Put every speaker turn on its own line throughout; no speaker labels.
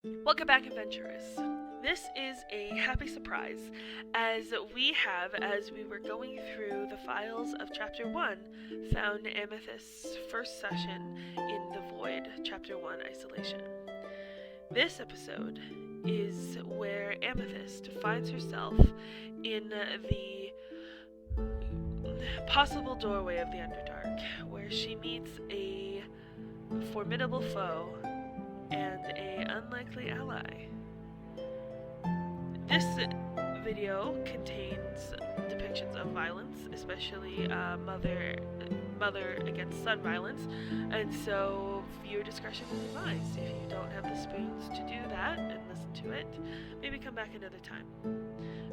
Welcome back, adventurers. This is a happy surprise, as we were going through the files of Chapter 1, found Amethyst's first session in the Void, Chapter 1, Isolation. This episode is where Amethyst finds herself in the possible doorway of the Underdark, where she meets a formidable foe and an unlikely ally. This video contains depictions of violence, especially mother against son violence, and so viewer discretion is advised. If you don't have the spoons to do that and listen to it, maybe come back another time.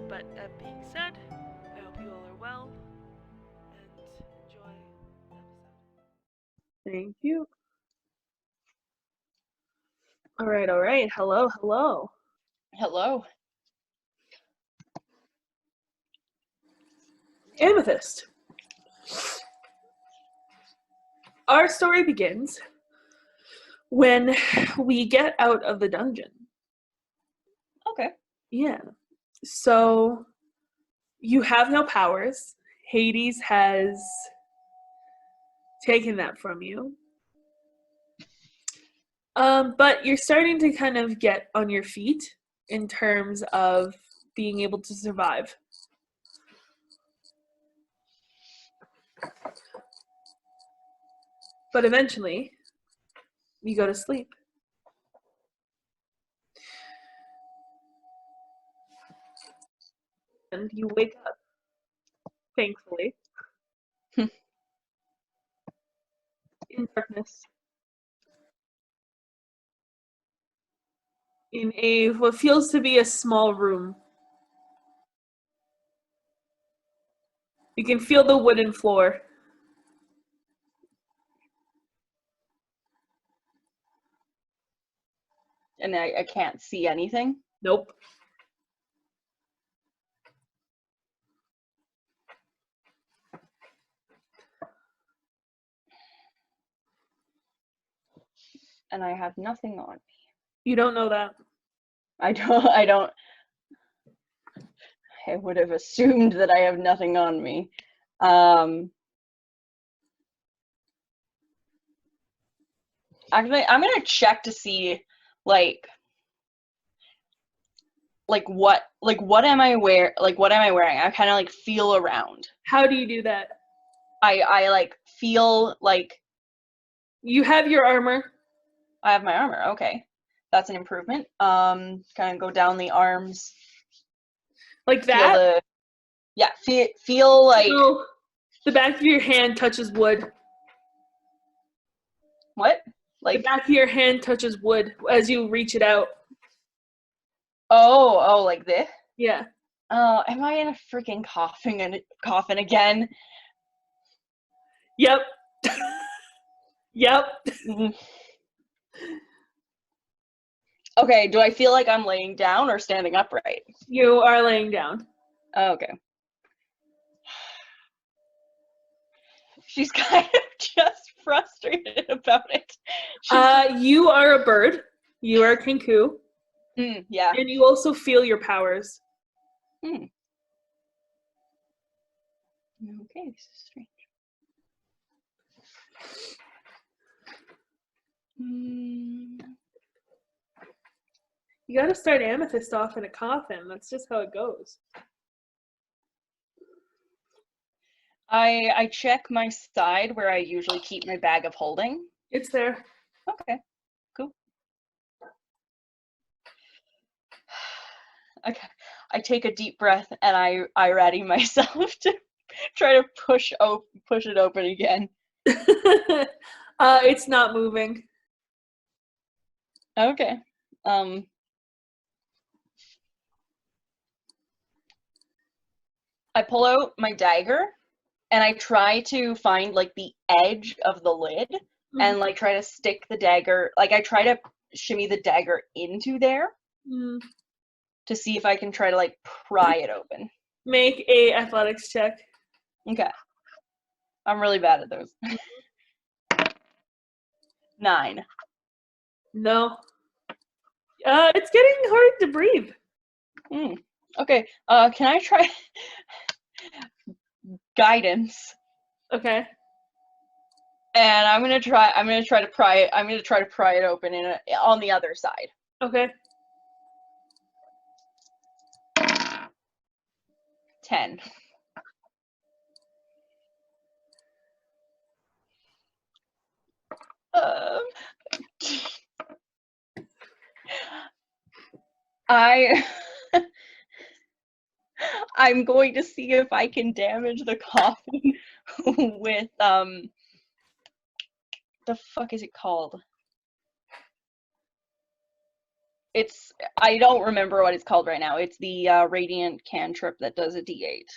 But that being said, I hope you all are well and enjoy the episode.
Thank you. All right. Hello.
Hello.
Amethyst. Our story begins when we get out of the dungeon.
Okay.
Yeah. So you have no powers. Hades has taken that from you. But you're starting to kind of get on your feet in terms of being able to survive. But eventually, you go to sleep. And you wake up, thankfully, in darkness. In what feels to be a small room. You can feel the wooden floor.
And I can't see anything.
Nope.
And I have nothing on me.
You don't know that.
I would have assumed that I have nothing on me. Actually, I'm gonna check to see what am I wearing? I kind of feel around.
How do you do that?
I feel like
you have your armor.
I have my armor. Okay, that's an improvement. Kind of go down the arms.
Like that?
Feel like
the back of your hand touches wood.
What?
The back of your hand touches wood as you reach it out.
Oh, like this?
Yeah.
Am I in a freaking coffin again?
Yep. Yep.
Okay, do I feel like I'm laying down or standing upright?
You are laying down.
Oh, okay. She's kind of just frustrated about it.
You are a bird. You are a kinku.
Yeah.
And you also feel your powers.
Okay, this is strange.
You gotta start Amethyst off in a coffin. That's just how it goes.
I check my side where I usually keep my bag of holding.
It's there.
Okay, cool. Okay, I take a deep breath and I ready myself to try to push it open again.
It's not moving.
Okay. I pull out my dagger and I try to find the edge of the lid and try to stick the dagger. I try to shimmy the dagger into there to see if I can try to pry it open.
Make a athletics check.
Okay. I'm really bad at those. 9.
No. It's getting hard to breathe.
Okay. Can I try guidance?
Okay.
And I'm gonna try to pry it open on the other side.
Okay.
10. I'm going to see if I can damage the coffin with the fuck is it called? I don't remember what it's called right now. It's the radiant cantrip that does a D8.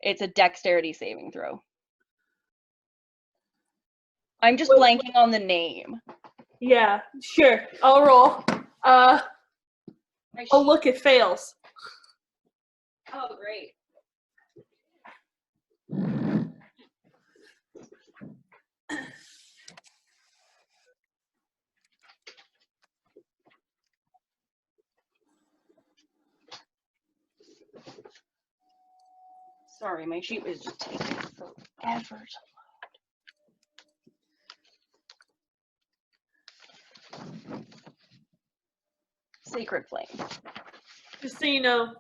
It's a dexterity saving throw. I'm just blanking on the name.
Yeah, sure. I'll roll. Oh, look, it fails.
Oh, great. Sorry, my sheet was just taking forever to load. Sacred Flame.
Just so you know.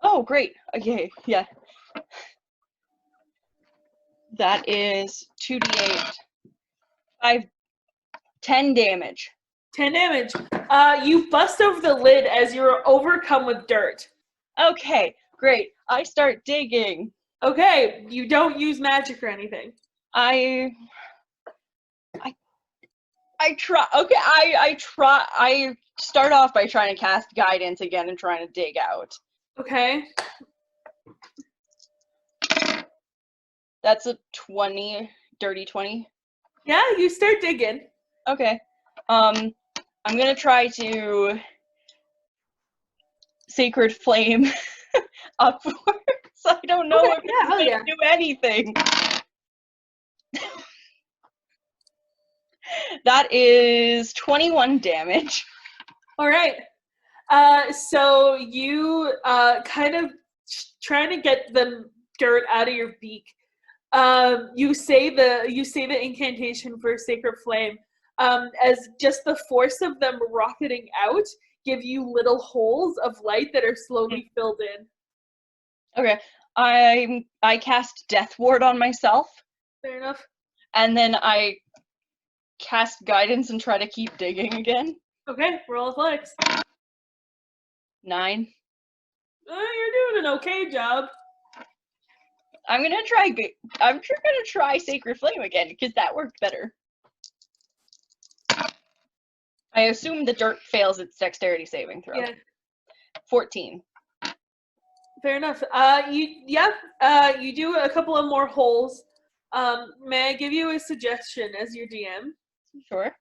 Oh, great. Okay, yeah. That is 2d8. 10 damage.
10 damage. You bust over the lid as you're overcome with dirt.
Okay, great. I start digging.
Okay, you don't use magic or anything.
I try. Okay, I try. I start off by trying to cast guidance again and trying to dig out.
Okay.
That's a 20, dirty 20.
Yeah, you start digging.
Okay. I'm gonna try to Sacred Flame upwards. I don't know if it's gonna do anything. That is 21 damage.
All right. So you kind of trying to get the dirt out of your beak. You say the incantation for Sacred Flame. As just the force of them rocketing out give you little holes of light that are slowly filled in.
Okay. I cast Death Ward on myself.
Fair enough. And
then I cast guidance and try to keep digging again.
Okay, roll athletics.
9.
You're doing an okay job.
I'm gonna try Sacred Flame again because that worked better. I assume the dirt fails its dexterity saving throw.
Yeah.
14.
Fair enough. You do a couple of more holes. May I give you a suggestion as your DM?
Sure.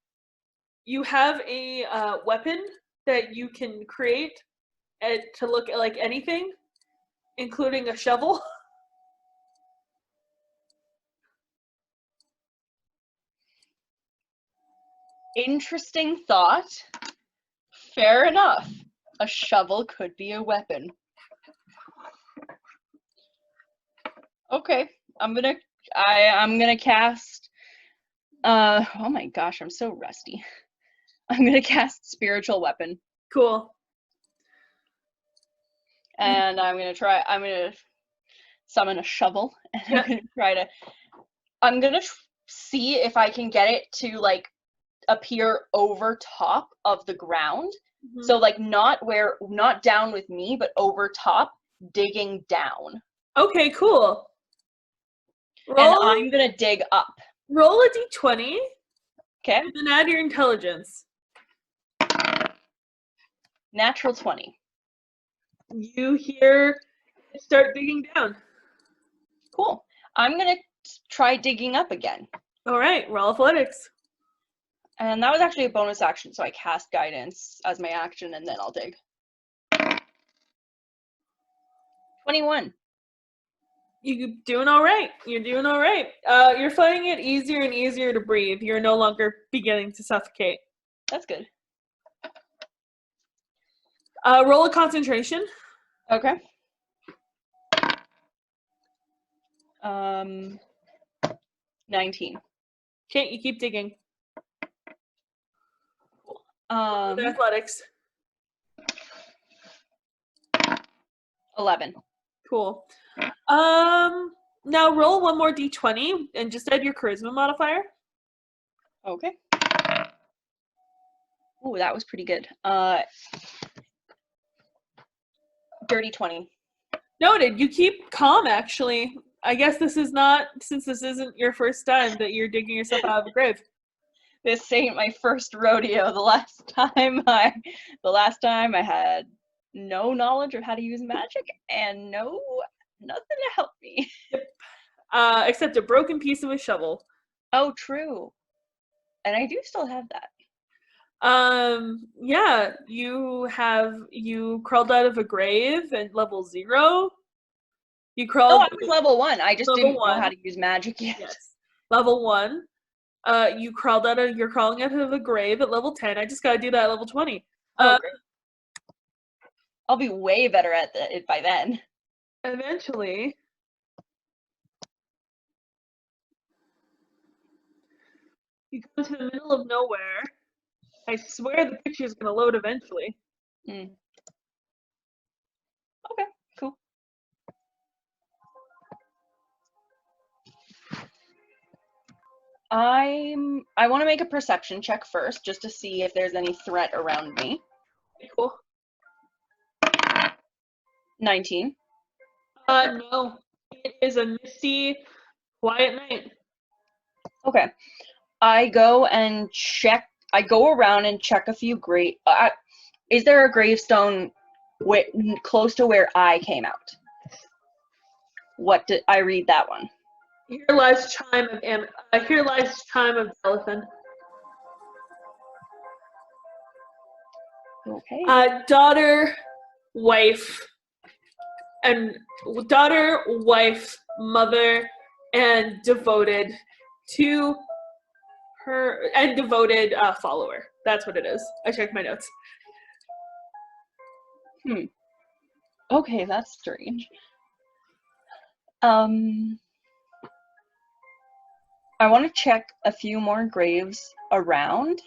You have a weapon that you can create to look like anything, including a shovel.
Interesting thought. Fair enough. A shovel could be a weapon. Okay, I'm gonna cast. Oh my gosh, I'm so rusty. I'm gonna cast Spiritual Weapon.
Cool.
And I'm gonna summon a shovel, and I'm gonna see if I can get it to like appear over top of the ground. Mm-hmm. So like not down with me, but over top, digging down.
Okay, cool.
And I'm gonna dig up.
Roll a d20.
Okay.
And then add your intelligence.
Natural 20.
You start digging down.
Cool. I'm gonna try digging up again.
All right, roll athletics.
And that was actually a bonus action, so I cast guidance as my action, and then I'll dig. 21.
You're doing all right. You're doing all right. You're finding it easier and easier to breathe. You're no longer beginning to suffocate.
That's good.
Roll a concentration.
Okay. 19.
Okay, you keep digging.
Um,
Athletics.
11.
Cool. Now roll one more d20 and just add your charisma modifier.
Okay. Ooh, that was pretty good. Dirty 20.
Noted. You keep calm, actually. I guess this is not, since this isn't your first time that you're digging yourself out of a grave.
This ain't my first rodeo. The last time I had no knowledge of how to use magic and nothing to help me.
Except a broken piece of a shovel.
Oh, true. And I do still have that.
Yeah, you crawled out of a grave at level 0. You crawled.
Oh, I was level 1. I just
Level
didn't know
1.
how to use magic yet.
Yes. Level 1. You're crawling out of a grave at level 10. I just gotta do that at level 20.
Oh, great. I'll be way better at it by then.
Eventually. You go to the middle of nowhere. I swear the picture's gonna load eventually.
Mm. Okay, cool. I want to make a perception check first, just to see if there's any threat around me.
Cool.
19.
No. It is a misty, quiet night.
Okay. I go around and check a few grave. Is there a gravestone close to where I came out? What did I read that one?
Here lies chime of Delphin.
Okay.
Daughter, wife, mother, and devoted to her, and devoted follower. That's what it is. I checked my notes.
Okay, that's strange. I want to check a few more graves around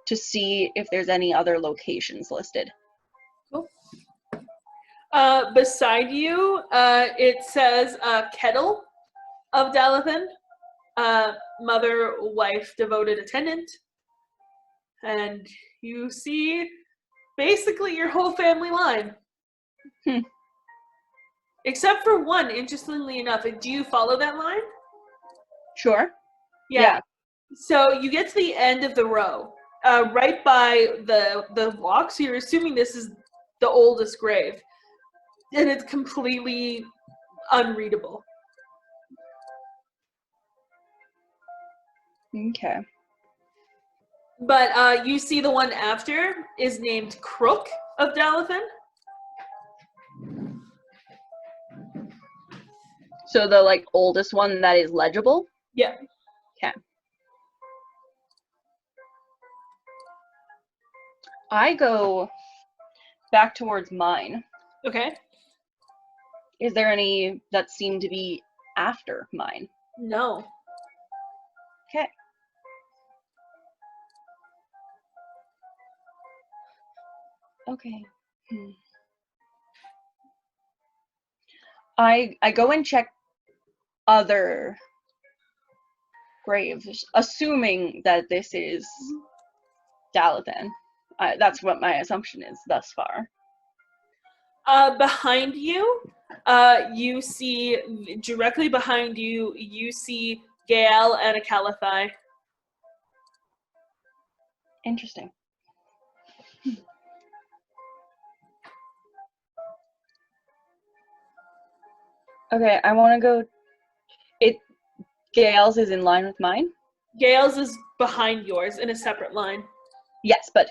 to see if there's any other locations listed.
Cool. Beside you, it says Kettle of Dalathan, mother, wife, devoted attendant. And you see basically your whole family line. Except for one, interestingly enough. Do you follow that line?
Sure.
Yeah. So you get to the end of the row, right by the walk. So you're assuming this is the oldest grave, and it's completely unreadable.
Okay.
But you see the one after is named Crook of Dalathan.
So the oldest one that is legible?
Yeah.
Okay. I go back towards mine.
Okay.
Is there any that seem to be after mine?
No.
Okay. Okay. I go and check other graves, assuming that this is Dalathan. That's what my assumption is thus far.
Behind you, you see, directly behind you, you see Gael and a Calathai.
Interesting. Okay, I want to go. Gael's is in line with mine?
Gael's is behind yours in a separate line.
Yes, but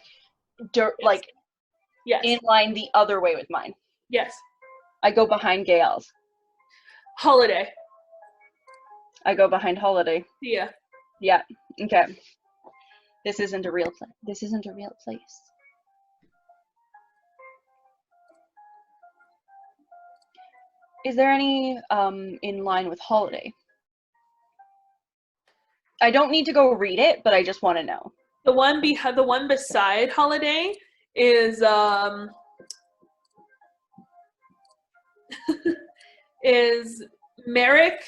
Yes.
in line the other way with mine.
Yes.
I go behind Gael's.
Holiday.
I go behind Holiday.
Yeah.
Yeah. Okay. This isn't a real place. This isn't a real place. Is there any in line with Holiday? I don't need to go read it, but I just want to know.
The one beside Holiday is is Merrick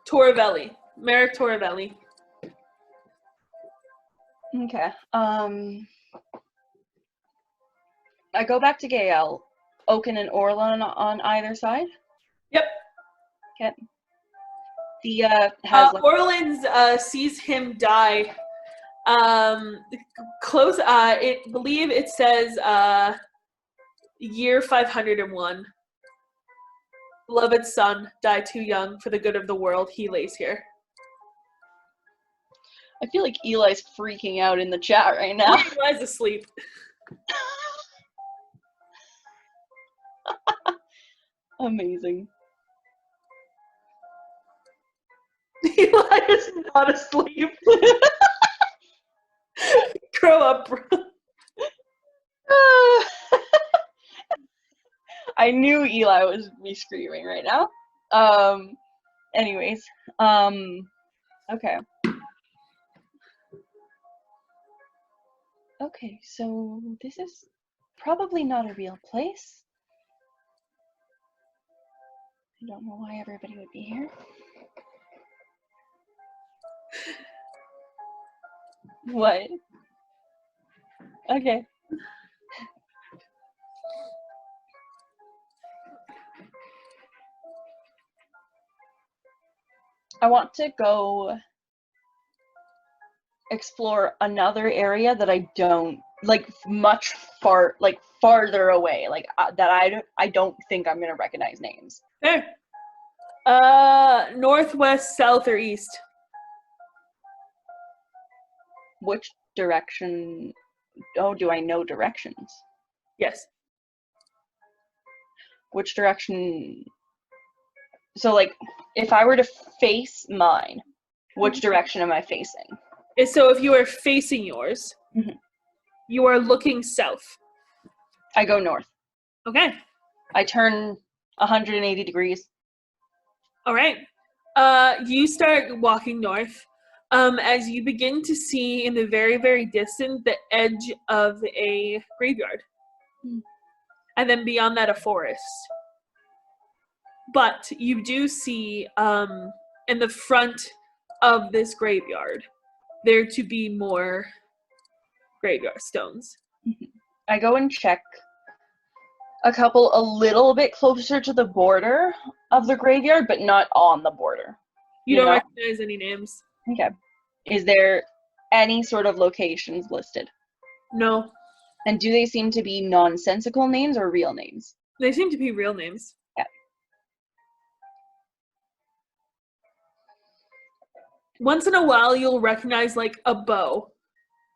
Torvelli. Merrick Torvelli.
Okay. I go back to Gael. Oaken and Orlin on either side.
Yep.
Okay. The has
Orleans sees him die. Close. Believe it says year 501. Beloved son died too young for the good of the world. He lays here.
I feel like Eli's freaking out in the chat right now.
Eli's asleep.
Amazing.
Eli is not asleep. Grow up, bro.
I knew Eli was be screaming right now. Anyways, okay. Okay, so this is probably not a real place. I don't know why everybody would be here. What? Okay. I want to go explore another area that I don't like, farther away, that I don't think I'm gonna recognize names.
Fair. Northwest, south, or east?
Which direction? Oh, do I know directions?
Yes.
Which direction? So, like, if I were to face mine, which direction am I facing?
So if you are facing yours, you are looking south.
I go north.
Okay.
I turn 180 degrees.
All right. You start walking north. As you begin to see in the very, very distant the edge of a graveyard. And then beyond that, a forest. But you do see in the front of this graveyard there to be more graveyard stones.
I go and check a couple a little bit closer to the border of the graveyard, but not on the border.
You don't recognize any names?
Okay. Is there any sort of locations listed?
No.
And do they seem to be nonsensical names or real names?
They seem to be real names.
Yeah.
Once in a while, you'll recognize, like, a bow.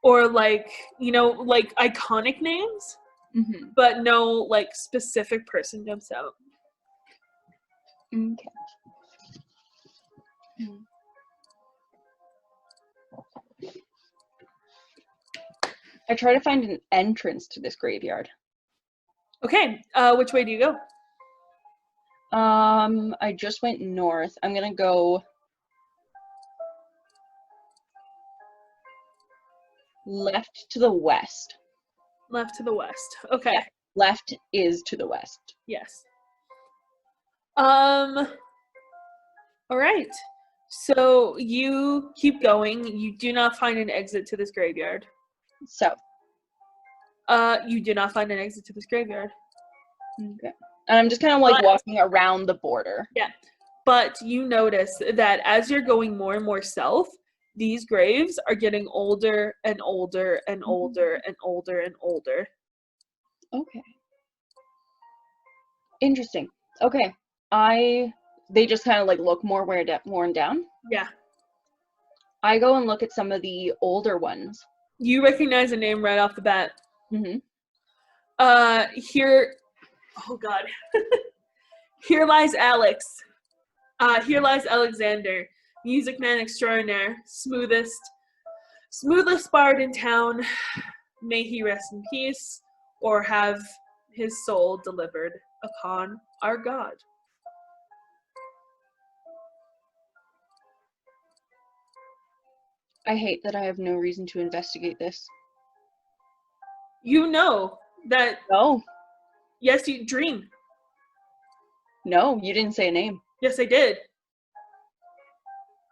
Or, like, you know, like, iconic names. But no, like, specific person jumps out.
Okay. I try to find an entrance to this graveyard.
Okay, which way do you go?
I just went north. I'm gonna go left to the west.
Left to the west. Okay.
Yeah. Left is to the west.
Yes. All right. So you keep going. You do not find an exit to this graveyard.
South.
You do not find an exit to this graveyard.
Okay. And I'm just kind of like walking around the border.
Yeah. But you notice that as you're going more and more south, these graves are getting older and older and older and older and older.
Okay. Interesting. Okay. They just kind of like look more worn down.
Yeah.
I go and look at some of the older ones.
You recognize a name right off the bat. Here, oh god. Here lies Alex. Here lies Alexander, music man extraordinaire, smoothest bard in town. May he rest in peace, or have his soul delivered upon our God.
I hate that I have no reason to investigate this.
You know that,
No.
yes, you dream.
No, you didn't say a name.
Yes, I did.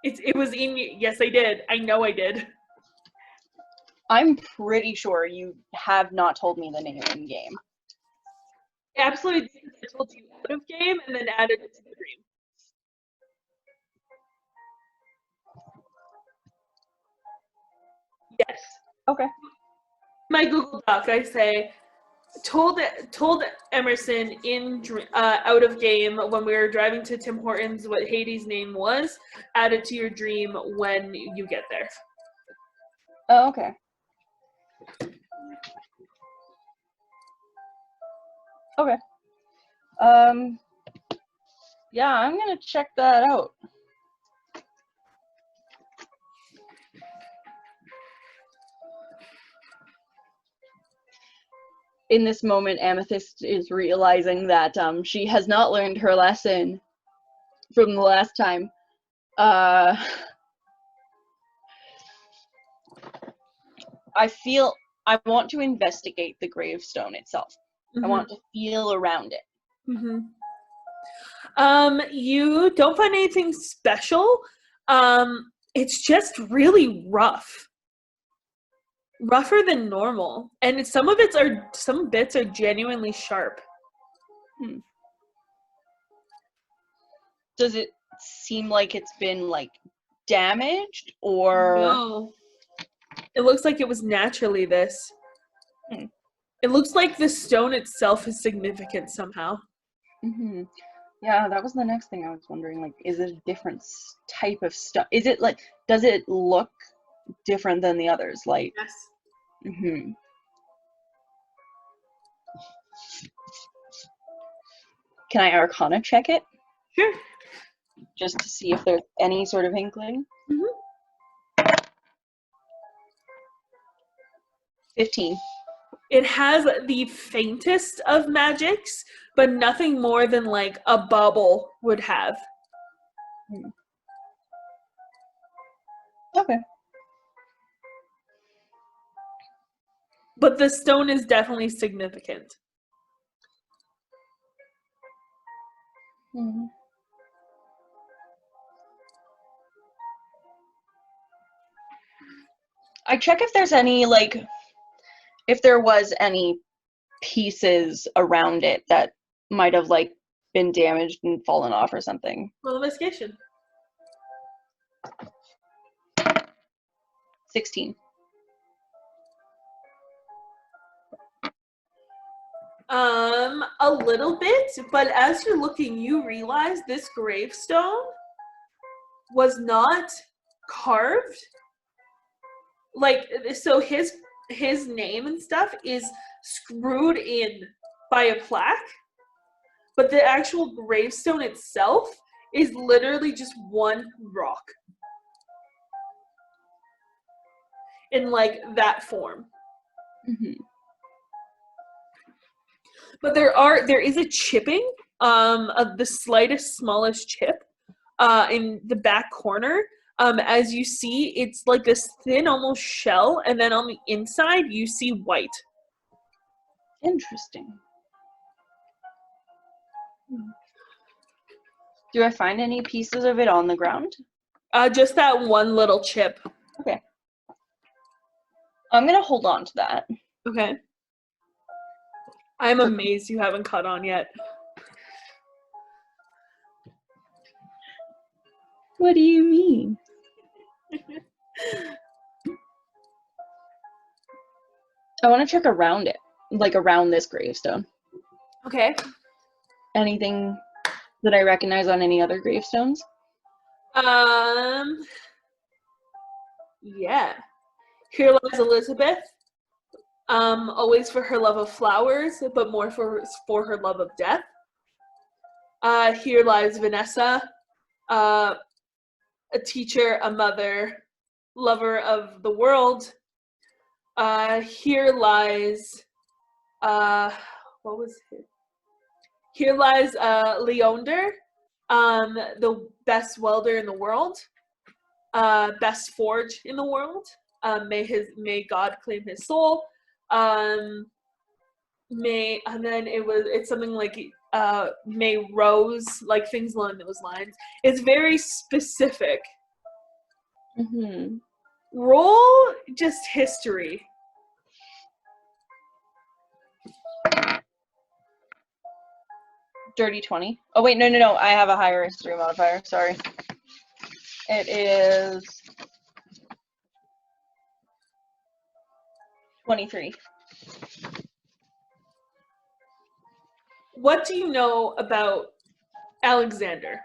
It was in, yes, I did. I know I did.
I'm pretty sure you have not told me the name in game.
Absolutely, I told you out of game and then added it to the dream. Yes.
Okay.
My Google Doc, I say, told Emerson in out of game when we were driving to Tim Hortons what Hades' name was. Add it to your dream when you get there.
Oh, okay. Okay. Yeah, I'm gonna check that out. In this moment, Amethyst is realizing that she has not learned her lesson from the last time. I want to investigate the gravestone itself.
Mm-hmm.
I want to feel around it.
Mm-hmm. You don't find anything special. It's just really rough. Rougher than normal. And some bits are genuinely sharp.
Does it seem like it's been like damaged or
No. It looks like it was naturally this. It looks like the stone itself is significant somehow.
Mm-hmm. Yeah, that was the next thing I was wondering. Like, is it a different type of stone? Is it like, does it look different than the others? Like,
Yes.
mm-hmm. Can I Arcana check it?
Sure.
Just to see if there's any sort of inkling?
Mm-hmm.
15.
It has the faintest of magics, but nothing more than like a bubble would have.
Okay.
But the stone is definitely significant.
Mm-hmm. I check if there's any, like, if there was any pieces around it that might have, like, been damaged and fallen off or something.
Roll investigation.
16.
A little bit, but as you're looking, you realize this gravestone was not carved. Like, so his name and stuff is screwed in by a plaque, but the actual gravestone itself is literally just one rock in like that form.
Mm-hmm.
But there is a chipping of the slightest, smallest chip in the back corner. As you see, it's like this thin, almost shell, and then on the inside, you see white.
Interesting. Do I find any pieces of it on the ground?
Just that one little chip.
Okay. I'm gonna hold on to that.
Okay. I'm amazed you haven't caught on yet.
What do you mean? I want to check around it, like around this gravestone.
Okay.
Anything that I recognize on any other gravestones?
Yeah. Here lies Elizabeth. always for her love of flowers, but more for her love of death. Here lies Vanessa, a teacher, a mother, lover of the world. Here lies, what was it? Here lies Leander, the best welder in the world, best forge in the world. May God claim his soul. And then it's something like May Rose, like things along those lines. It's very specific.
Mm-hmm.
Roll just history.
Dirty 20. Oh wait, no. I have a higher history modifier. Sorry. It is 23.
What do you know about Alexander?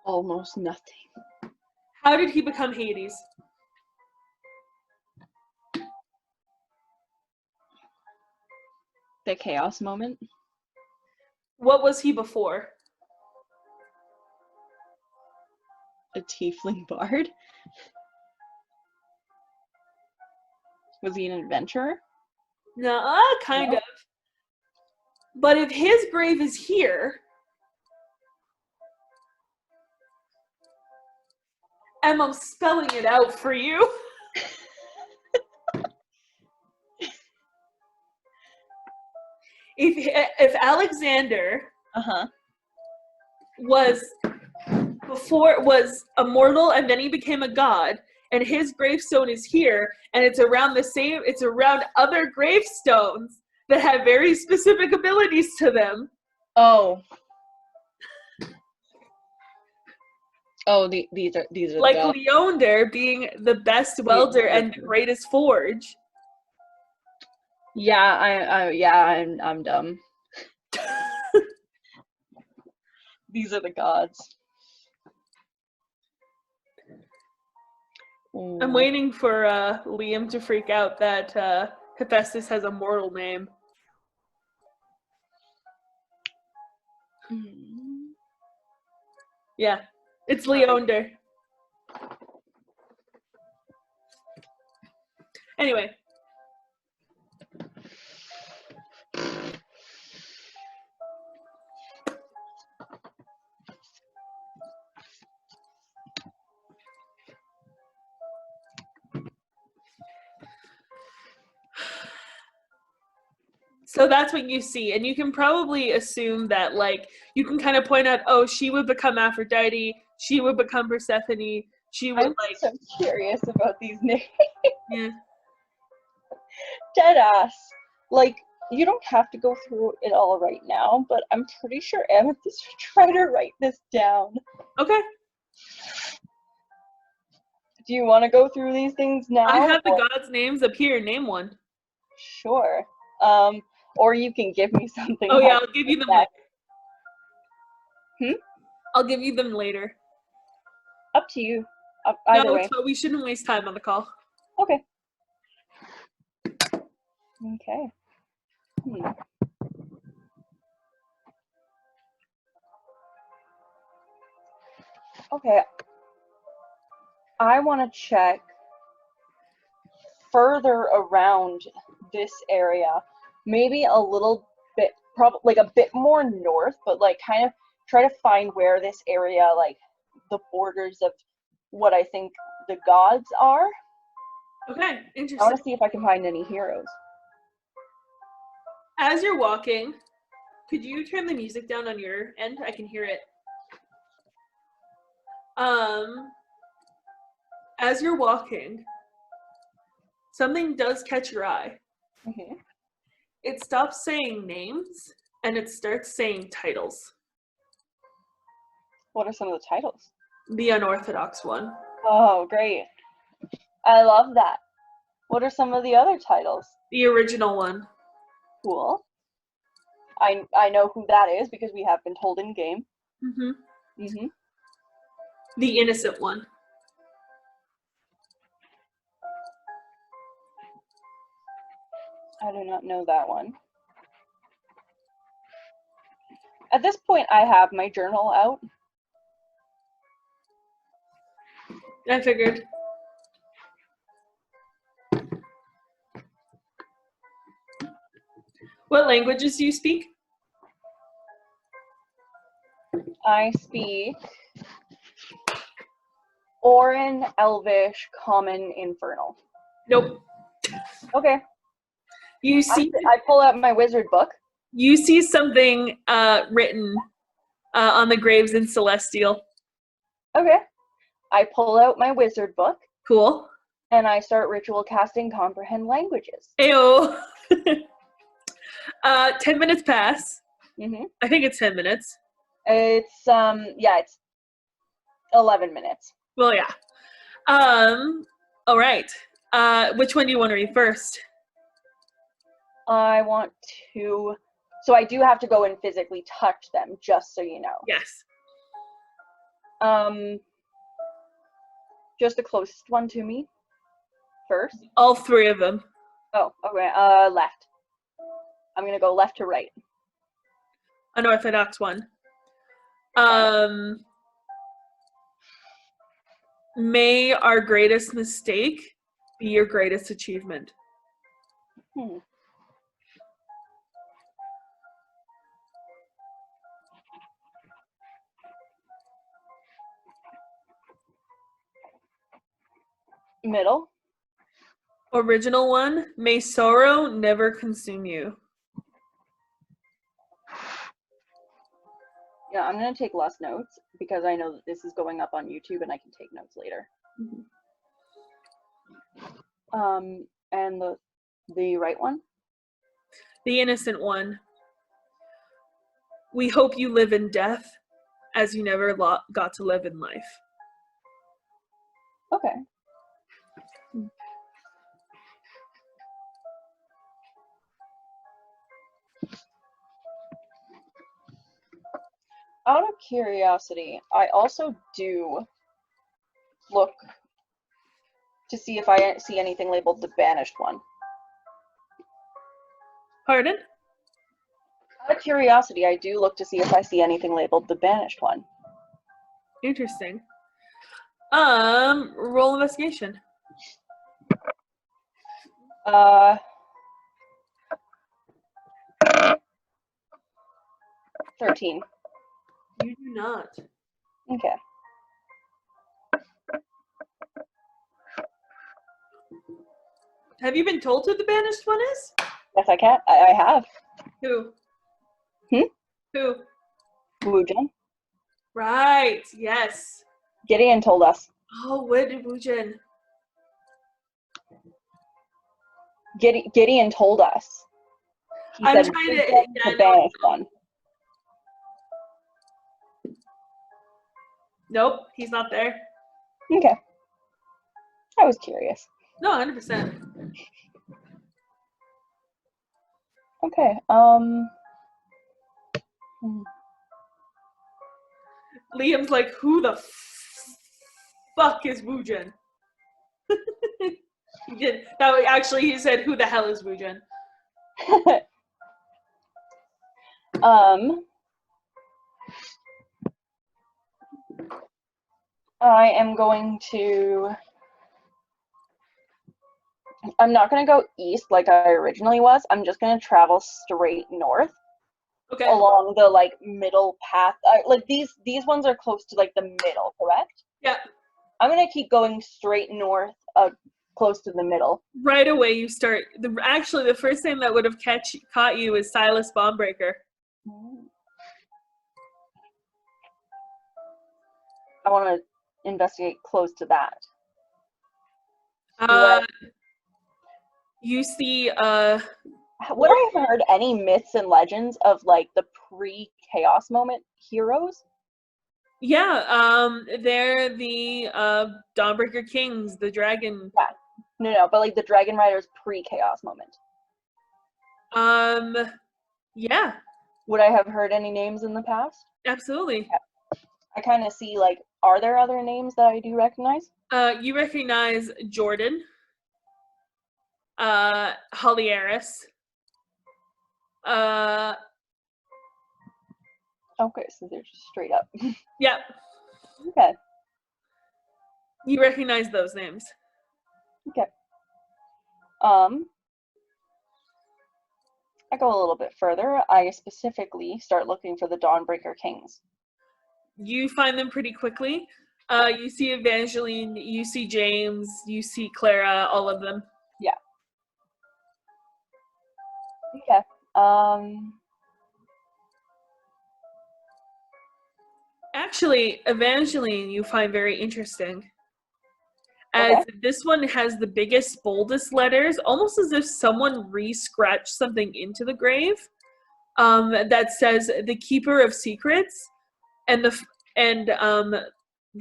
Almost nothing.
How did he become Hades?
The chaos moment.
What was he before?
A tiefling bard. Was he an adventurer?
No, kind of. But if his grave is here, I'm spelling it out for you. If Alexander was immortal and then he became a god, and his gravestone is here, and it's around other gravestones that have very specific abilities to them.
Oh, these are
like Leander being the best welder and the greatest forge.
Yeah, I'm dumb. These are the gods.
I'm waiting for Liam to freak out that Hephaestus has a mortal name. Yeah, it's Leander. Anyway. So that's what you see, and you can probably assume that, like, you can kind of point out, oh, she would become Aphrodite, she would become Persephone, she would,
I'm so curious about these names.
Yeah.
Deadass. Like, you don't have to go through it all right now, but I'm pretty sure Amethyst would try to write this down.
Okay.
Do you want to go through these things now?
I have the gods' names up here. Name one.
Sure. Or you can give me something.
Oh yeah, I'll give you them
later.
I'll give you them later.
Up to you. Either way.
No, we shouldn't waste time on the call.
Okay. Okay. Okay. I want to check further around this area. Maybe a little bit, probably like a bit more north, but like kind of try to find where this area, like the borders of what I think the gods are.
Okay, interesting.
I want to see if I can find any heroes.
As you're walking, could you turn the music down on your end? I can hear it. As you're walking, something does catch your eye.
Mm-hmm.
It stops saying names and it starts saying titles.
What are some of the titles?
The unorthodox one.
Oh, great. I love that. What are some of the other titles?
The original one.
Cool. I know who that is because we have been told in game.
Mm-hmm.
Mm-hmm.
The innocent one.
I do not know that one. At this point, I have my journal out.
I figured. What languages do you speak?
I speak Orin, Elvish, Common, Infernal.
Nope.
Okay.
You see,
I pull out my wizard book.
you see something written on the graves in Celestial.
Okay. I pull out my wizard book
Cool.
and I start ritual casting comprehend languages.
Ayo. 10 minutes pass.
Mm-hmm.
I think it's 10 minutes.
It's it's 11 minutes.
Well, yeah. All right. Which one do you want to read first?
I want to, so I do have to go and physically touch them, just so you know.
Yes.
Just the closest one to me first.
All three of them.
Oh, okay. Left. I'm gonna go left to right.
Unorthodox one. May our greatest mistake be your greatest achievement.
Middle.
Original one, may sorrow never consume you.
Yeah, I'm gonna take less notes because I know that this is going up on YouTube and I can take notes later.
Mm-hmm.
And the right one?
The innocent one. We hope you live in death as you never got to live in life.
Okay. Out of curiosity, I also do look to see if I see anything labeled the banished one.
Pardon?
Out of curiosity, I do look to see if I see anything labeled the banished one.
Interesting. Roll investigation.
13.
You do not.
Okay.
Have you been told who the banished one is?
Yes, I can. I have.
Who? Who?
Wujen.
Right, yes.
Gideon told us.
Oh, what did Wujen?
Gideon told us. He
I'm
said,
trying
"Wujen
to.
is the banished one."
Nope, he's not there.
Okay. I was curious.
No, 100%.
Okay.
Liam's like, who the fuck is Wujen? He did. That actually, he said, who the hell is Wujen?
I am going to. I'm not going to go east like I originally was. I'm just going to travel straight north.
Okay.
Along the like middle path. Like these ones are close to like the middle, correct?
Yeah.
I'm going to keep going straight north, close to the middle.
Right away, you start. Actually, the first thing that would have caught you is Silas Bombreaker.
I want to investigate close to that.
You see,
would I have heard any myths and legends of like the pre-chaos moment heroes?
Yeah, they're the Dawnbreaker Kings, the dragon.
Yeah. No, but like the Dragon Riders pre-chaos moment.
Yeah.
Would I have heard any names in the past?
Absolutely.
Yeah. I kind of see like, are there other names that I do recognize?
You recognize Jordan, Holyaris, Uh,
Okay, so they're just straight up.
yeah,
Okay.
you recognize those names.
Okay. I go a little bit further. I specifically start looking for the Dawnbreaker Kings.
You find them pretty quickly. You see Evangeline, you see James, you see Clara, all of them.
Yeah. Okay.
Actually, Evangeline you find very interesting. As
Okay.
this one has the biggest, boldest letters, almost as if someone re-scratched something into the grave. That says the Keeper of Secrets and the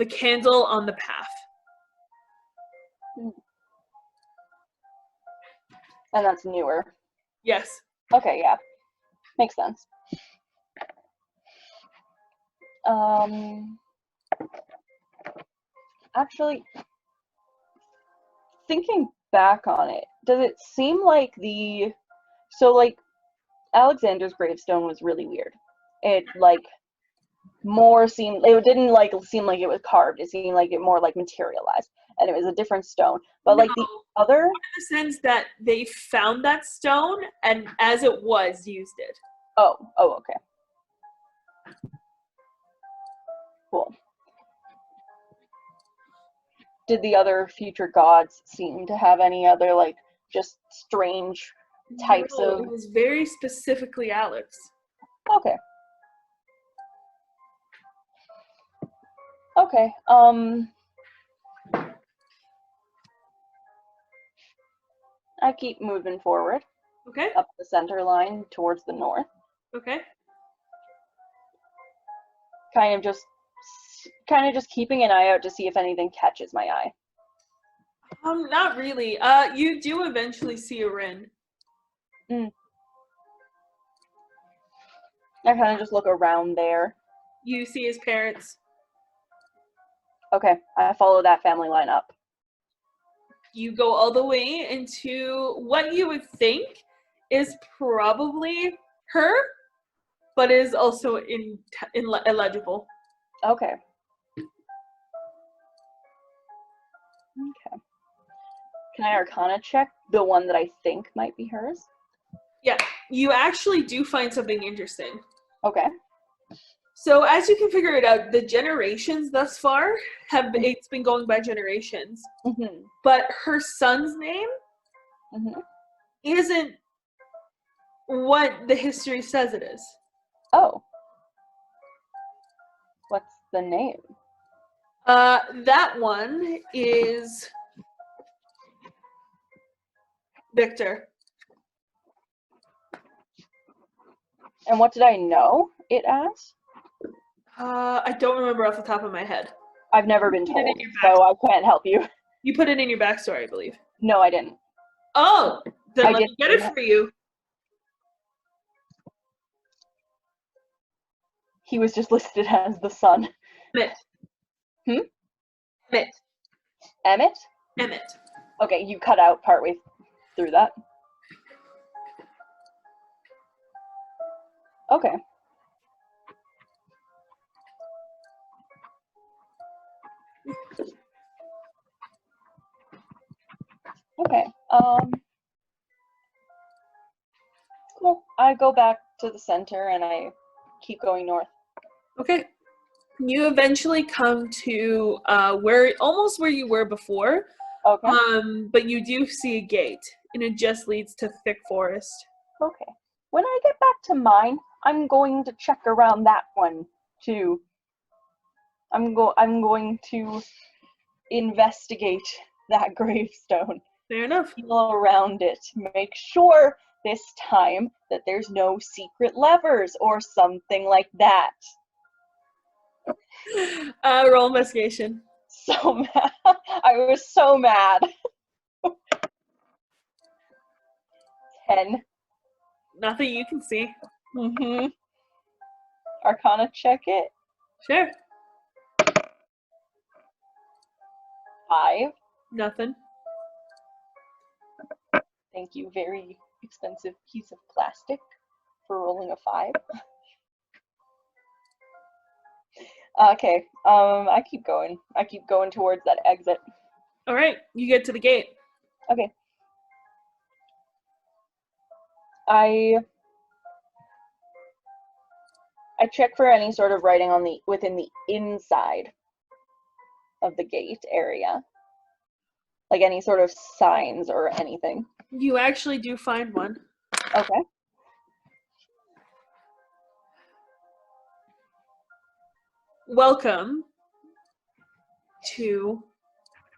candle on the path.
And that's newer.
Yes.
Okay, yeah. Makes sense. Actually, thinking back on it, does it seem like Alexander's gravestone was really weird. It it didn't seem like it was carved. It seemed like it more like materialized, and it was a different stone. But
No,
like the other,
in the sense that they found that stone and as it was used it.
oh, okay, cool. Did the other future gods seem to have any other just strange types
No,
of?
it was very specifically Alex.
Okay. Okay. I keep moving forward
Okay.
up the center line towards the north.
Okay.
Kind of just keeping an eye out to see if anything catches my eye.
Not really. You do eventually see a Rin.
I kind of just look around there.
You see his parents.
Okay, I follow that family line up.
You go all the way into what you would think is probably her, but is also illegible.
Okay. Okay. Can I Arcana check the one that I think might be hers?
Yeah, you actually do find something interesting.
Okay.
So as you can figure it out, the generations thus far it's been going by generations.
Mm-hmm.
But her son's name isn't what the history says it is.
Oh. What's the name?
That one is Victor.
And what did I know it as?
I don't remember off the top of my head.
I've never been told, so I can't help you.
You put it in your backstory, I believe.
No, I didn't.
Oh, then let me get it for you.
He was just listed as the son.
Emmett. Emmett.
Emmett?
Emmett.
Okay, you cut out partway through that. Okay. Okay. Cool. I go back to the center and I keep going north.
Okay. You eventually come to almost where you were before.
Okay.
But you do see a gate, and it just leads to thick forest.
Okay. When I get back to mine, I'm going to check around that one too. I'm going to investigate that gravestone.
Fair enough.
Feel around it. Make sure this time that there's no secret levers or something like that.
Roll investigation.
So mad. I was so mad. 10.
Nothing you can see.
Arcana check it.
Sure.
5.
Nothing.
Thank you. Very expensive piece of plastic. for rolling a 5. Okay, I keep going. I keep going towards that exit.
All right, you get to the gate.
Okay. I check for any sort of writing on within the inside of the gate area. Like any sort of signs or anything.
You actually do find one.
Okay.
Welcome to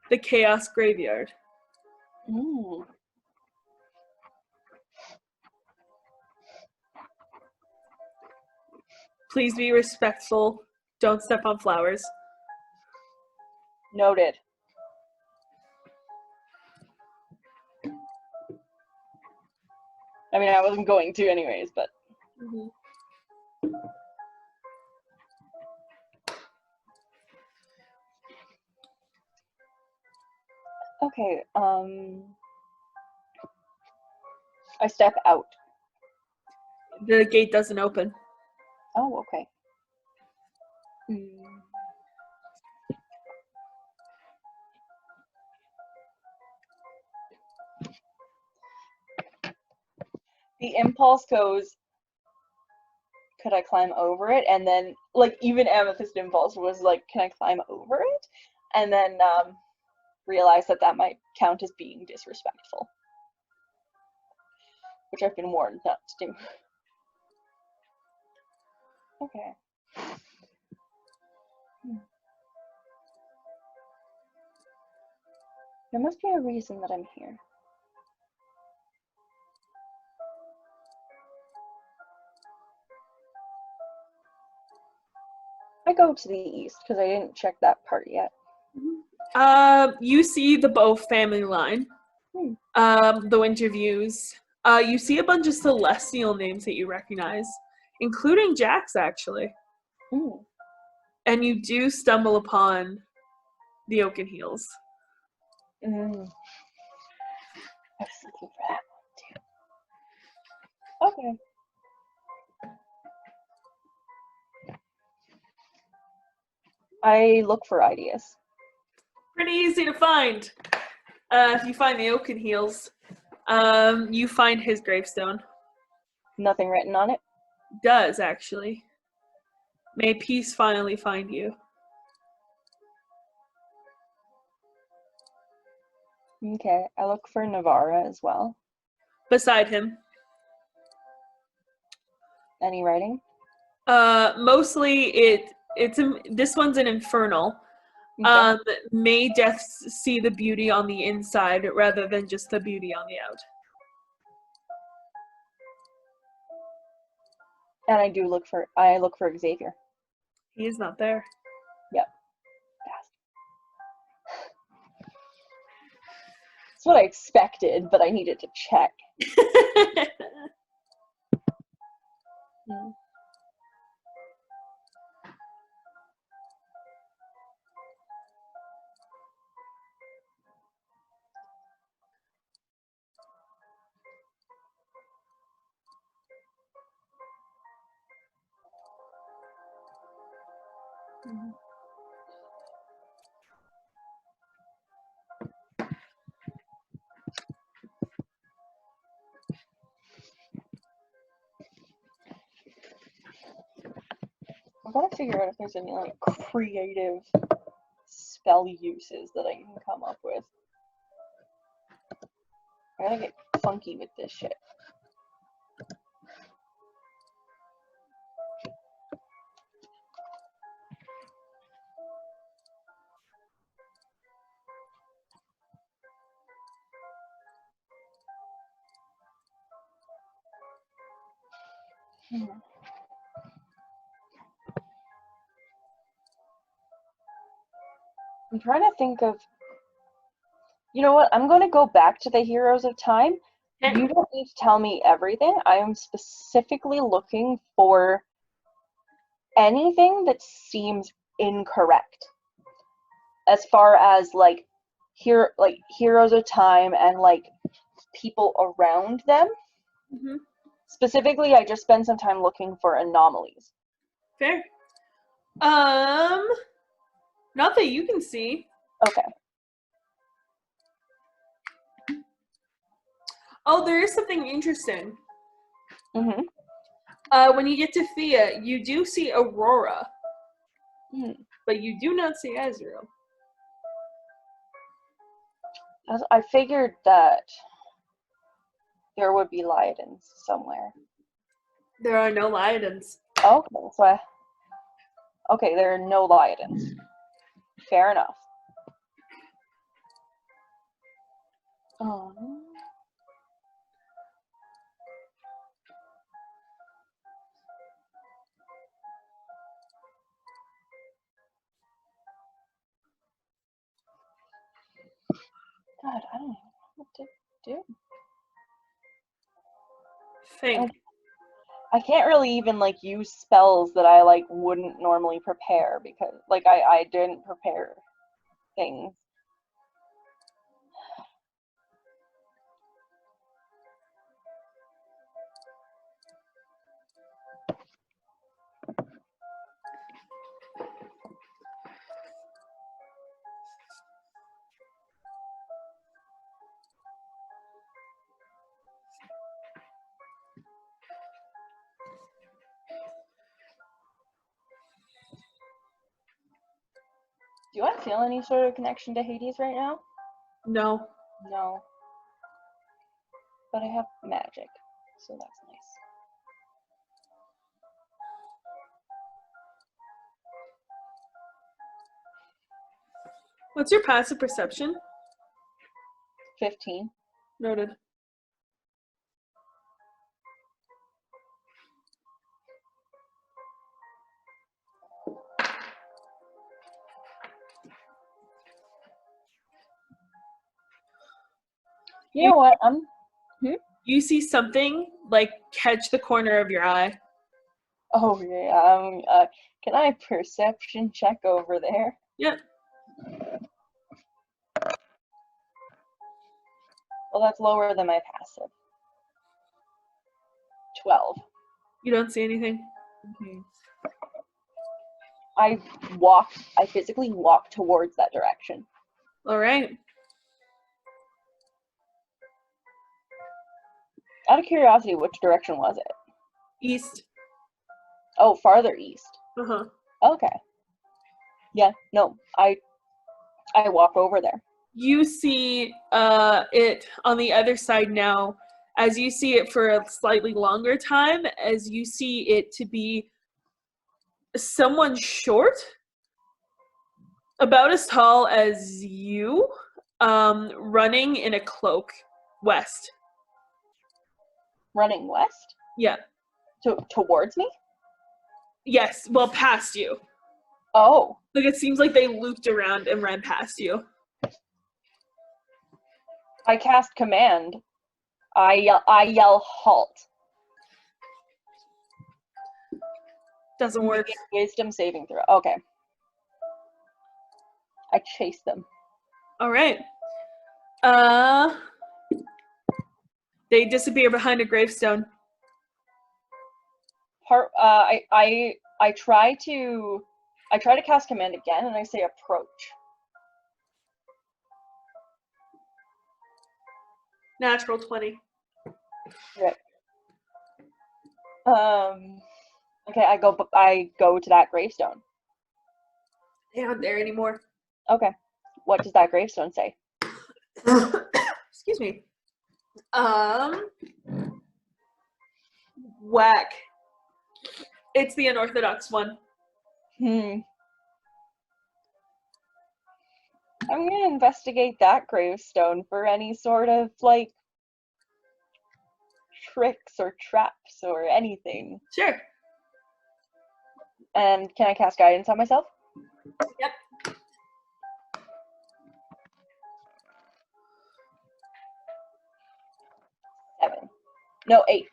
the Chaos Graveyard.
Mm.
Please be respectful. Don't step on flowers.
Noted. I mean, I wasn't going to anyways, but...
Mm-hmm.
Okay, I step out.
The gate doesn't open.
Oh, okay. The impulse goes, could I climb over it? And then, like, even Amethyst impulse was like, can I climb over it? And then realize that might count as being disrespectful. Which I've been warned not to do. Okay. There must be a reason that I'm here. I go to the east because I didn't check that part yet.
You see the Bow family line. The winter views. You see a bunch of celestial names that you recognize, including Jack's, actually. And you do stumble upon the Oaken Heels.
I was looking for that one too. Okay. I look for ideas.
Pretty easy to find. If you find the Oaken Heels, you find his gravestone.
Nothing written on it?
Does, actually. May peace finally find you.
Okay, I look for Navarra as well.
Beside him.
Any writing?
Mostly this one's an infernal.
Okay.
May death see the beauty on the inside rather than just the beauty on the out.
And I look for Xavier.
He is not there.
Yep. That's what I expected, but I needed to check. I gotta figure out if there's any like creative spell uses that I can come up with. I gotta get funky with this shit. I'm trying to think of... You know what? I'm going to go back to the Heroes of Time.
Okay.
You don't need to tell me everything. I am specifically looking for anything that seems incorrect. As far as like Heroes of Time and like people around them Specifically, I just spend some time looking for anomalies.
Fair. Not that you can see.
Okay.
Oh, there is something interesting.
Mm-hmm.
When you get to Thea, you do see Aurora, but you do not see Azrael.
I figured that there would be Liodins somewhere.
There are no Liodins.
Okay, okay, there are no Liodins. Fair enough. God, I don't even know what to do.
Think.
I can't really even like use spells that I like wouldn't normally prepare because like I didn't prepare things. Do I feel any sort of connection to Hades right now?
No.
No. But I have magic, so that's nice.
What's your passive perception?
15.
Noted.
You know what?
You see something like catch the corner of your eye.
Oh yeah. Can I perception check over there?
Yep.
Well, that's lower than my passive. 12.
You don't see anything.
I physically walk towards that direction.
All right.
Out of curiosity, which direction was it?
East.
Oh, farther east.
Uh-huh.
Okay. Yeah, no, I walk over there.
You see it on the other side now, as you see it for a slightly longer time, as you see it to be someone short, about as tall as you, running in a cloak west.
Running west?
Yeah.
Towards me?
Yes, well, past you.
Oh.
Like, it seems like they looped around and ran past you.
I cast command. I yell halt.
Doesn't work.
Wisdom saving throw. Okay. I chase them.
All right. They disappear behind a gravestone.
I try to cast command again, and I say approach.
Natural 20.
Right. Okay, I go to that gravestone.
They aren't there anymore.
Okay. What does that gravestone say?
Excuse me. Whack. It's the unorthodox one.
I'm gonna investigate that gravestone for any sort of like tricks or traps or anything.
Sure.
And can I cast guidance on myself?
Yep.
No, 8.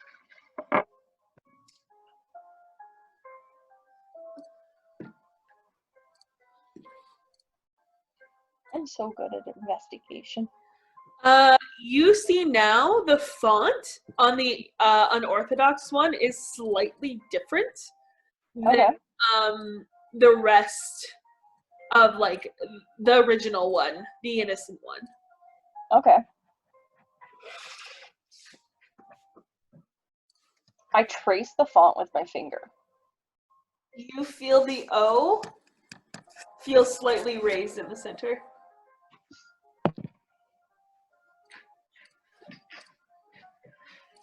I'm so good at investigation.
You see now the font on the unorthodox one is slightly different than the rest of like the original one, the innocent one.
Okay. I trace the font with my finger.
You feel the O feel slightly raised in the center.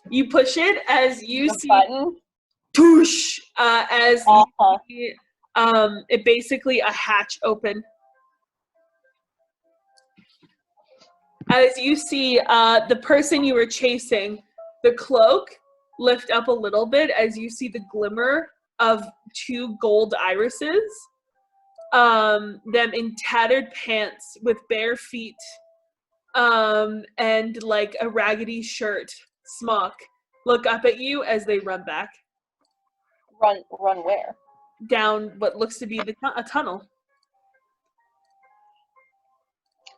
You push it as you see
button.
Toosh, as you see, it basically a hatch open. As you see the person you were chasing, the cloak lift up a little bit as you see the glimmer of 2 gold irises, them in tattered pants with bare feet, and like a raggedy shirt, smock, look up at you as they run back.
Run where?
Down what looks to be a tunnel.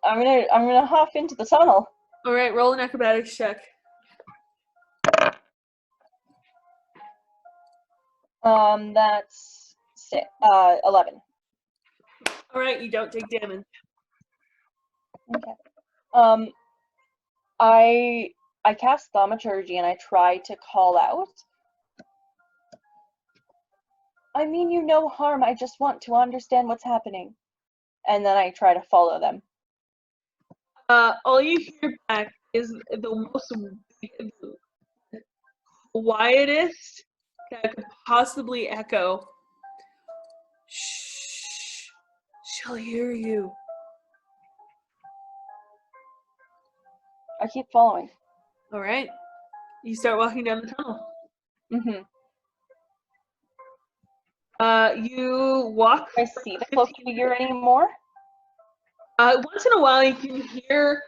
I'm gonna hop into the tunnel.
All right, roll an acrobatics check.
That's 11.
All right, you don't take damage.
Okay. I cast thaumaturgy and I try to call out. I mean you no harm, I just want to understand what's happening. And then I try to follow them.
All you hear back is the most quietest that could possibly echo. Shh, she'll hear you.
I keep following.
All right, you start walking down the tunnel.
Mm-hmm.
You walk.
Do I see the cloaked figure anymore?
Once in a while, you can hear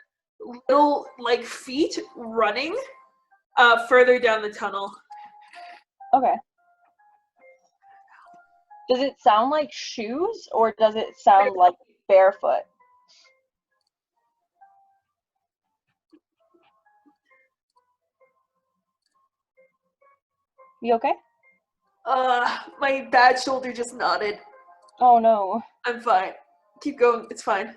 little like feet running further down the tunnel.
Okay. Does it sound like shoes or does it sound like barefoot? You okay?
My bad shoulder just nodded.
Oh no.
I'm fine. Keep going. It's fine.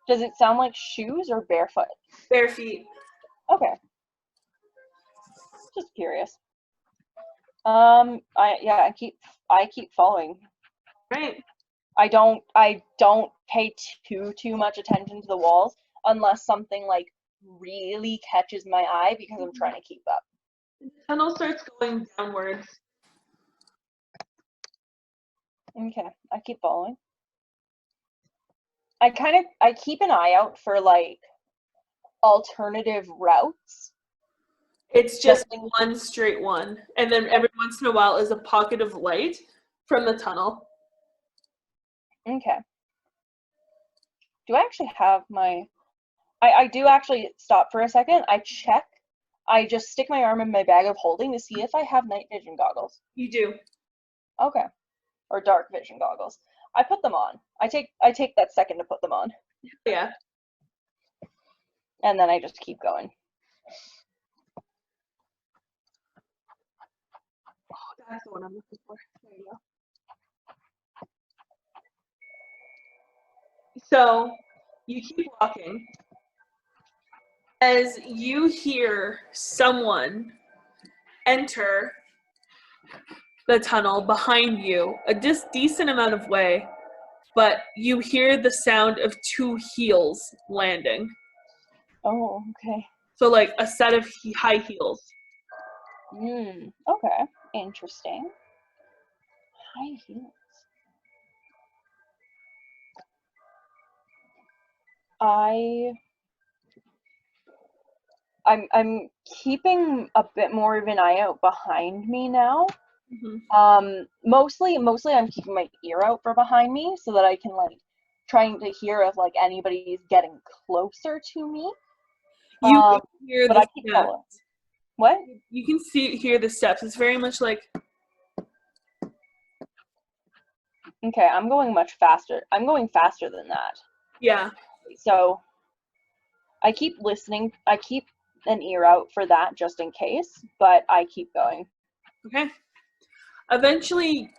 Does it sound like shoes or barefoot?
Bare feet.
Okay. Just curious. I keep following.
Right.
I don't pay too much attention to the walls unless something like really catches my eye because I'm trying to keep up.
The tunnel starts going downwards.
Okay, I keep following. I keep an eye out for like alternative routes.
It's just one straight one. And then every once in a while is a pocket of light from the tunnel.
Okay. Do I actually have my... I do actually stop for a second. I check. I just stick my arm in my bag of holding to see if I have night vision goggles.
You do.
Okay. Or dark vision goggles. I put them on. I take that second to put them on.
Yeah.
And then I just keep going.
Oh, that's the one I'm looking for. There you go. So you keep walking as you hear someone enter the tunnel behind you a decent amount of way, but you hear the sound of 2 heels landing.
Oh, okay.
So like a set of high heels.
Okay. Interesting. High heels. I'm keeping a bit more of an eye out behind me now.
Mm-hmm.
Mostly I'm keeping my ear out for behind me so that I can like trying to hear if like anybody's getting closer to me.
You can hear
but
the
I keep following. What?
You can hear the steps. It's very much like...
Okay, I'm going much faster. I'm going faster than that.
Yeah.
So I keep listening. I keep an ear out for that just in case, but I keep going.
Okay. Eventually,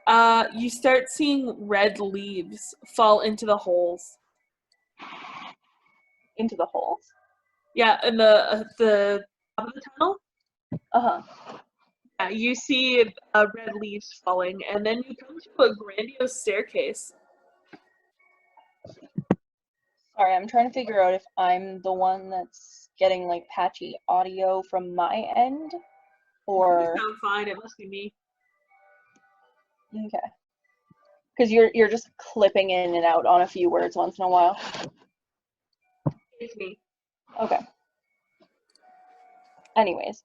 you start seeing red leaves fall into the holes.
Into the holes?
Yeah, in the top of the tunnel.
Uh-huh.
Yeah, you see red leaves falling, and then you come to a grandiose staircase.
Sorry, I'm trying to figure out if I'm the one that's getting like patchy audio from my end, or
You sound fine. It must be me.
okay, because you're just clipping in and out on a few words once in a while.
It's me.
Okay. Anyways.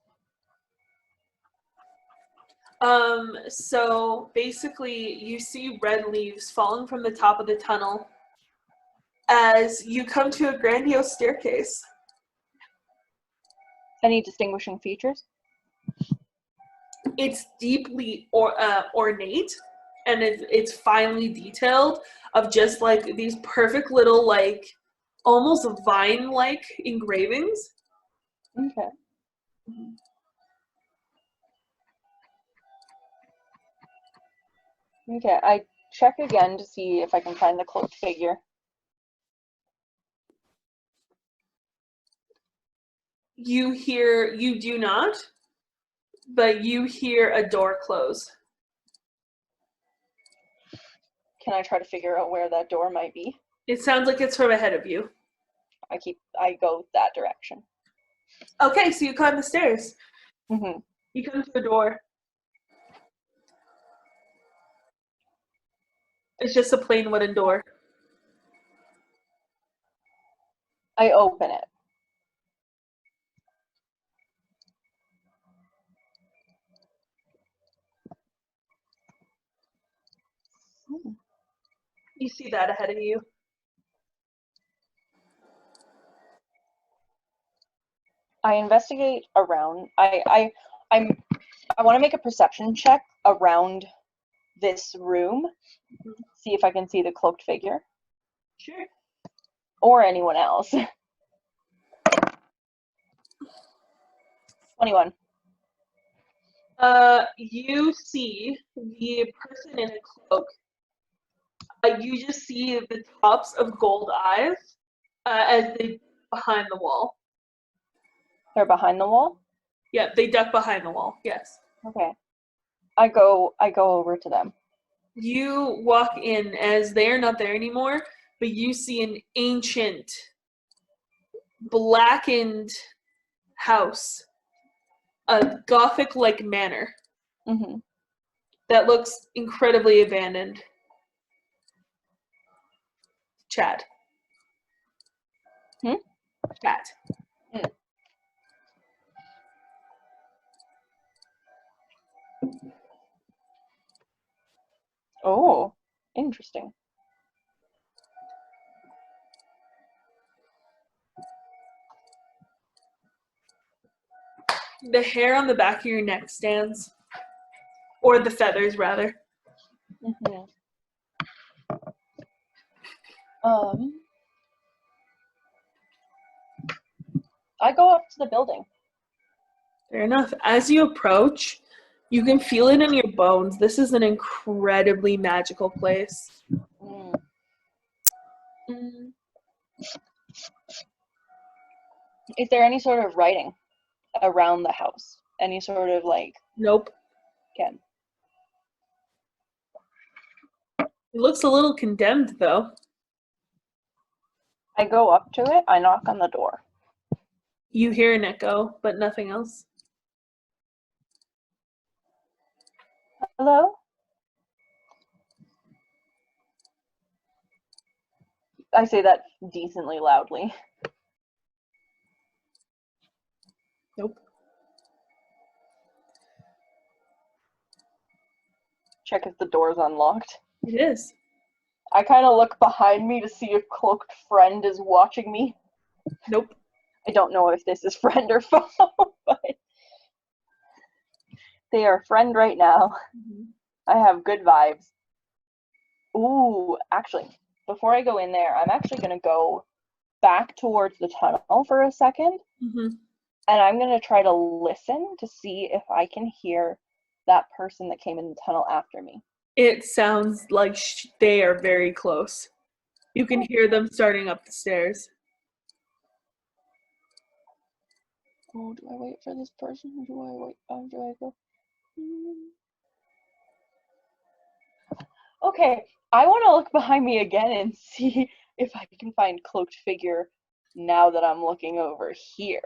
So basically, you see red leaves falling from the top of the tunnel as you come to a grandiose staircase.
Any distinguishing features?
It's deeply ornate, and it's finely detailed of just like these perfect little like almost vine-like engravings.
Okay. Okay, I check again to see if I can find the cloaked figure.
You do not, but you hear a door close.
Can I try to figure out where that door might be?
It sounds like it's from ahead of you.
I go that direction.
Okay, so you climb the stairs.
Mm-hmm.
You come to a door. It's just a plain wooden door.
I open it.
You see that ahead of you.
I investigate around. I want to make a perception check around this room. See if I can see the cloaked figure.
Sure.
Or anyone else. 21.
You see the person in a cloak. You just see the tops of gold eyes as they behind the wall.
They're behind the wall?
Yeah, they duck behind the wall. Yes.
Okay. I go over to them.
You walk in as they are not there anymore, but you see an ancient, blackened house, a Gothic-like manor
Mm-hmm.
that looks incredibly abandoned. Chat. Chat.
Oh, interesting.
The hair on the back of your neck stands. Or the feathers, rather.
Mm-hmm. I go up to the building.
Fair enough. As you approach, you can feel it in your bones. This is an incredibly magical place.
Is there any sort of writing around the house? Any sort of like...
Nope.
Okay.
It looks a little condemned, though.
I go up to it. I knock on the door.
You hear an echo, but nothing else.
Hello? I say that decently loudly.
Nope.
Check if the door's unlocked.
It is.
I kind of look behind me to see if cloaked friend is watching me.
Nope.
I don't know if this is friend or foe, but they are friend right now.
Mm-hmm.
I have good vibes. Ooh, actually, before I go in there, I'm actually going to go back towards the tunnel for a second,
Mm-hmm.
and I'm going to try to listen to see if I can hear that person that came in the tunnel after me.
It sounds like they are very close. You can hear them starting up the stairs.
Oh, do I wait for this person? Do I wait? Do I go? Okay, I want to look behind me again and see if I can find cloaked figure now that I'm looking over here.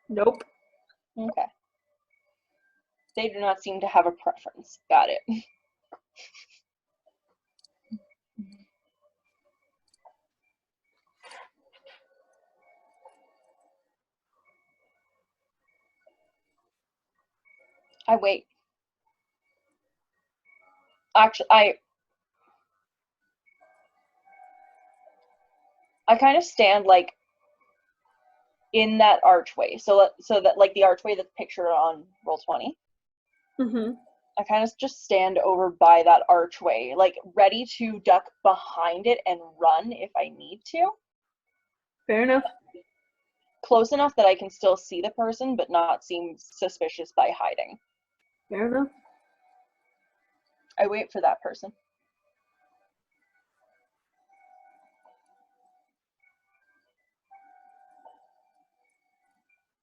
Nope.
Okay. They do not seem to have a preference. Got it. I wait. Actually, I kind of stand like in that archway, so that like the archway that's pictured on Roll20.
Mm-hmm.
I kind of just stand over by that archway, like ready to duck behind it and run if I need to.
Fair enough.
Close enough that I can still see the person, but not seem suspicious by hiding.
Fair enough.
I wait for that person.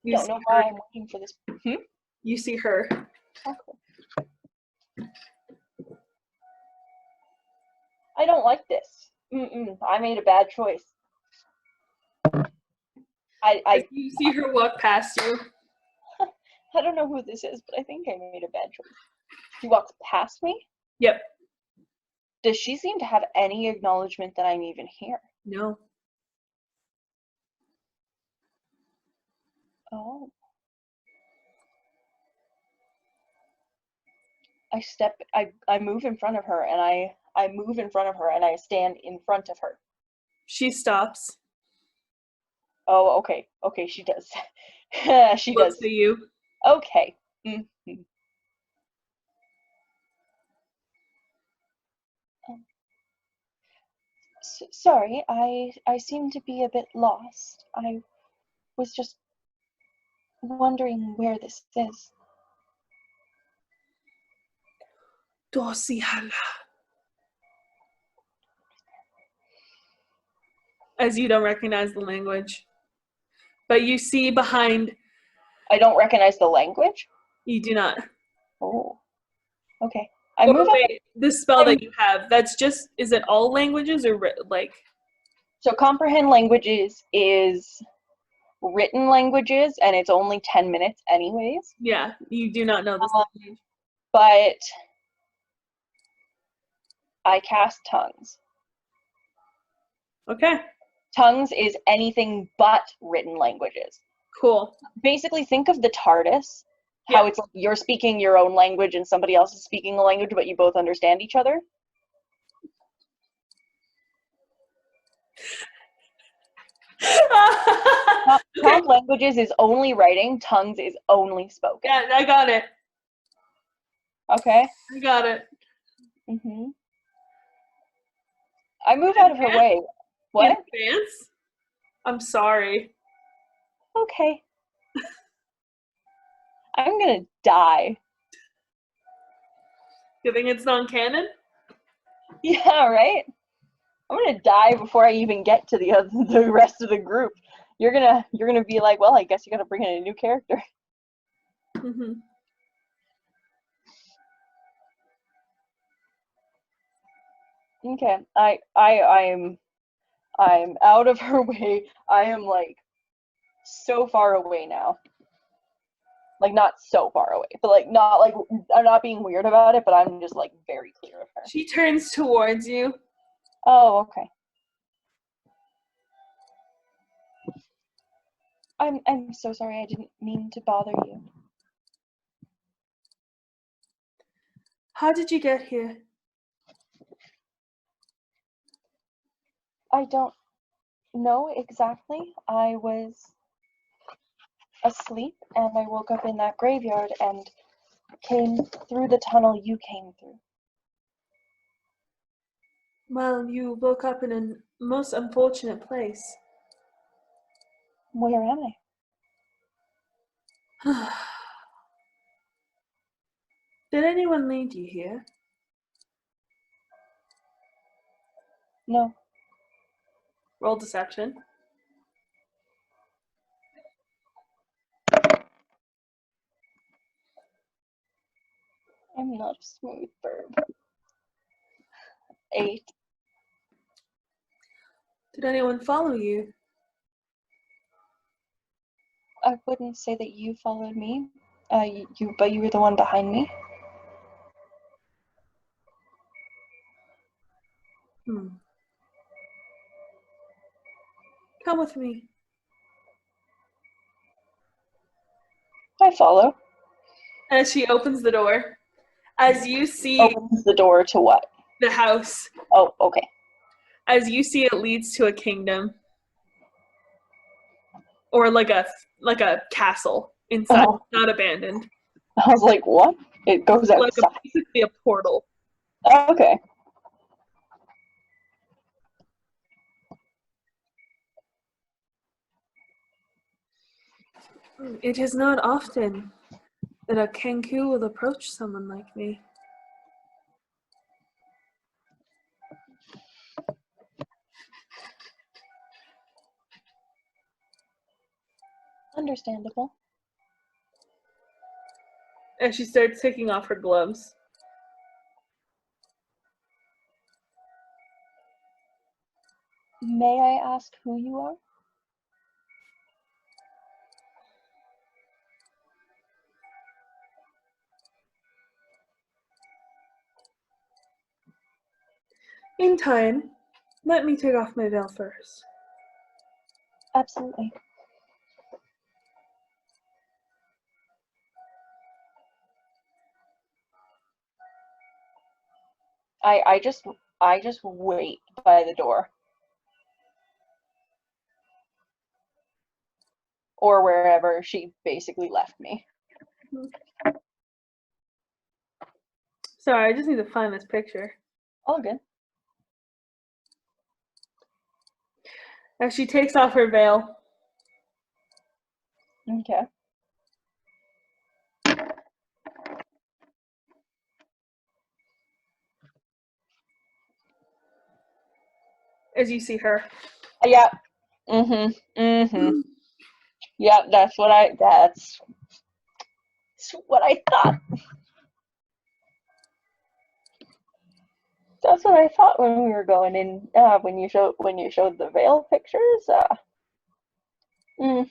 You
Don't
see
know
her.
why I'm waiting for this.
You see her.
Okay. I don't like this. I made a bad choice.
You see her walk past you.
I don't know who this is, but I think I made a bad choice. She walks past me?
Yep.
Does she seem to have any acknowledgement that I'm even here?
No.
Oh. I move in front of her, and I move in front of her, and I stand in front of her.
She stops.
Oh, okay. Okay, she does. She
Looks
does.
at you.
Okay. Sorry, I seem to be a bit lost. I was just wondering where this is.
Dosihala. As you don't recognize the language. But you see behind.
I don't recognize the language?
You do not.
Oh. Okay. I move up.
Wait, the spell that you have, that's just, is it all languages or like?
So comprehend languages is written languages, and it's only 10 minutes anyways.
Yeah, you do not know this language.
But I cast tongues.
Okay.
Tongues is anything but written languages.
Cool.
Basically, think of the TARDIS, how it's like you're speaking your own language and somebody else is speaking a language, but you both understand each other. Prompt languages is only writing, tongues is only spoken.
Yeah, I got it.
Okay.
I got it.
I move out of her way. What?
In advance? I'm sorry.
Okay. I'm gonna die.
You think it's non-canon?
Yeah, right? I'm gonna die before I even get to the rest of the group. You're gonna be like, well, I guess you gotta bring in a new character. Okay, I'm out of her way. I am like so far away now. Like not so far away, but like not like I'm not being weird about it, but I'm just like very clear of her.
She turns towards you.
Oh, okay. I'm so sorry. I didn't mean to bother you.
How did you get here?
I don't know exactly. I was asleep and I woke up in that graveyard and came through the tunnel you came through.
Well, you woke up in a most unfortunate place.
Where am I?
Did anyone lead you here?
No.
Roll deception.
I'm not a smooth bird. 8.
Did anyone follow you?
I wouldn't say that you followed me. But you were the one behind me.
Come with me.
I follow.
As she opens the door, as you see
Opens the door to what?
the house,
Oh, okay.
as you see it leads to a kingdom. Or like a castle inside, not abandoned.
I was like, what? It goes outside.
Basically a portal.
Okay.
It is not often that a Kenku will approach someone like me.
Understandable.
As she starts taking off her gloves.
May I ask who you are?
In time, let me take off my veil first.
Absolutely. I just wait by the door. Or wherever she basically left me.
Sorry, I just need to find this picture.
All good.
As she takes off her veil.
Okay.
As you see her.
Yeah. Yeah, that's what I thought. That's what I thought when we were going in. When you showed the veil pictures. Okay.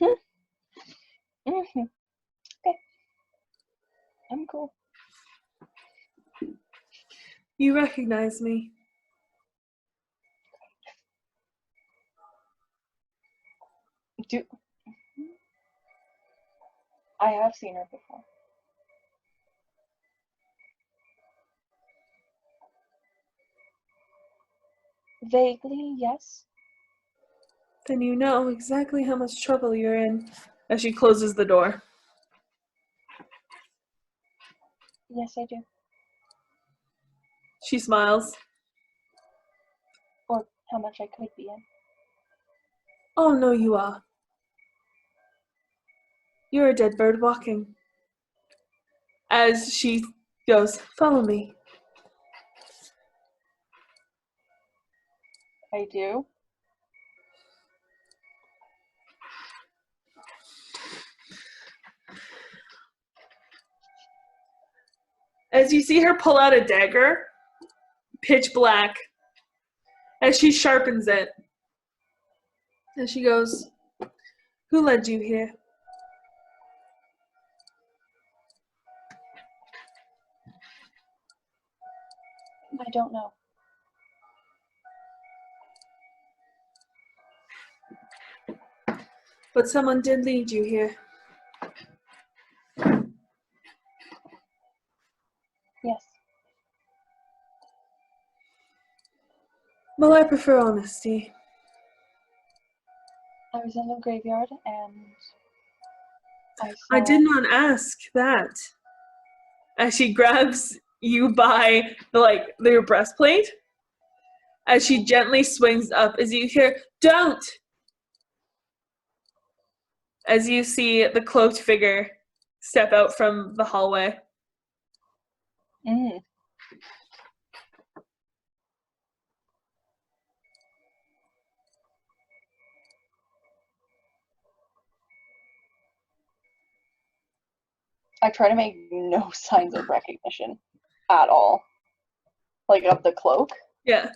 I'm cool.
You recognize me.
I have seen her before. Vaguely, yes.
Then you know exactly how much trouble you're in. As she closes the door.
Yes, I do.
She smiles.
Or how much I could be in.
Oh, no, you are. You're a dead bird walking. As she goes, follow me.
I do.
As you see her pull out a dagger, pitch black, as she sharpens it. And she goes, who led you here?
I don't know.
But someone did lead you here.
Yes.
Well, I prefer honesty.
I was in the graveyard and
I did not ask that. As she grabs you by your breastplate, as she gently swings up, as you hear, "Don't!" As you see the cloaked figure step out from the hallway.
Mm. I try to make no signs of recognition at all. Like of the cloak.
Yeah.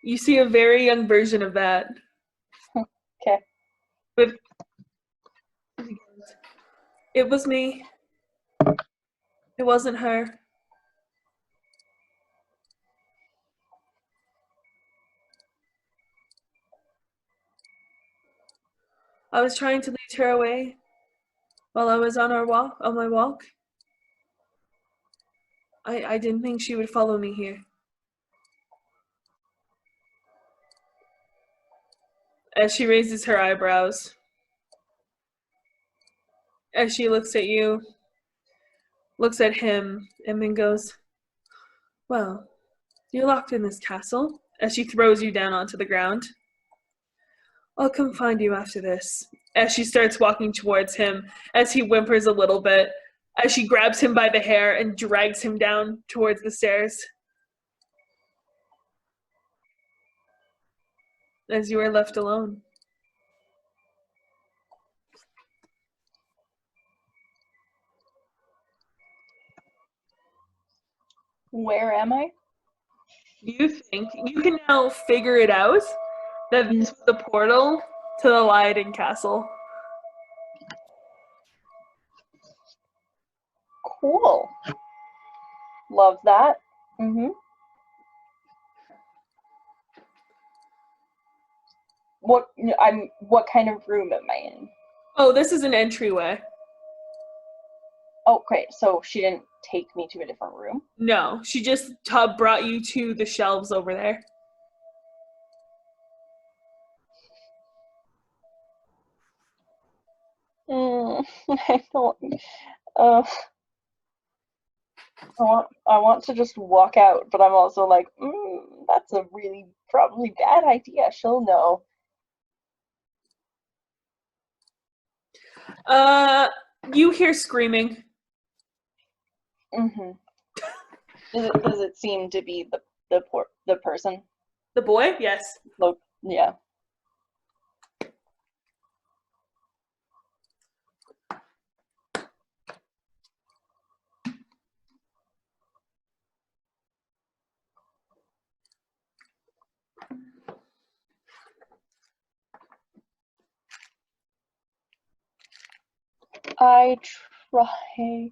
You see a very young version of that.
Okay.
With it was me. It wasn't her. I was trying to lead her away while I was on my walk. I didn't think she would follow me here. As she raises her eyebrows, as she looks at you, looks at him, and then goes, "Well, you're locked in this castle," as she throws you down onto the ground. "I'll come find you after this," as she starts walking towards him, as he whimpers a little bit, as she grabs him by the hair and drags him down towards the stairs. As you are left alone.
Where am I?
You think you can now figure it out that this was the portal to the Lion Castle.
Cool. Love that. Mm-hmm. What kind of room am I in?
Oh, this is an entryway.
Oh, great. So she didn't take me to a different room?
No, she just brought you to the shelves over there.
I don't. Uh, I want to just walk out, but I'm also like, that's a really probably bad idea. She'll know.
You hear screaming.
Mm-hmm. Does it seem to be the person?
The boy? Yes.
Look, yeah. I try.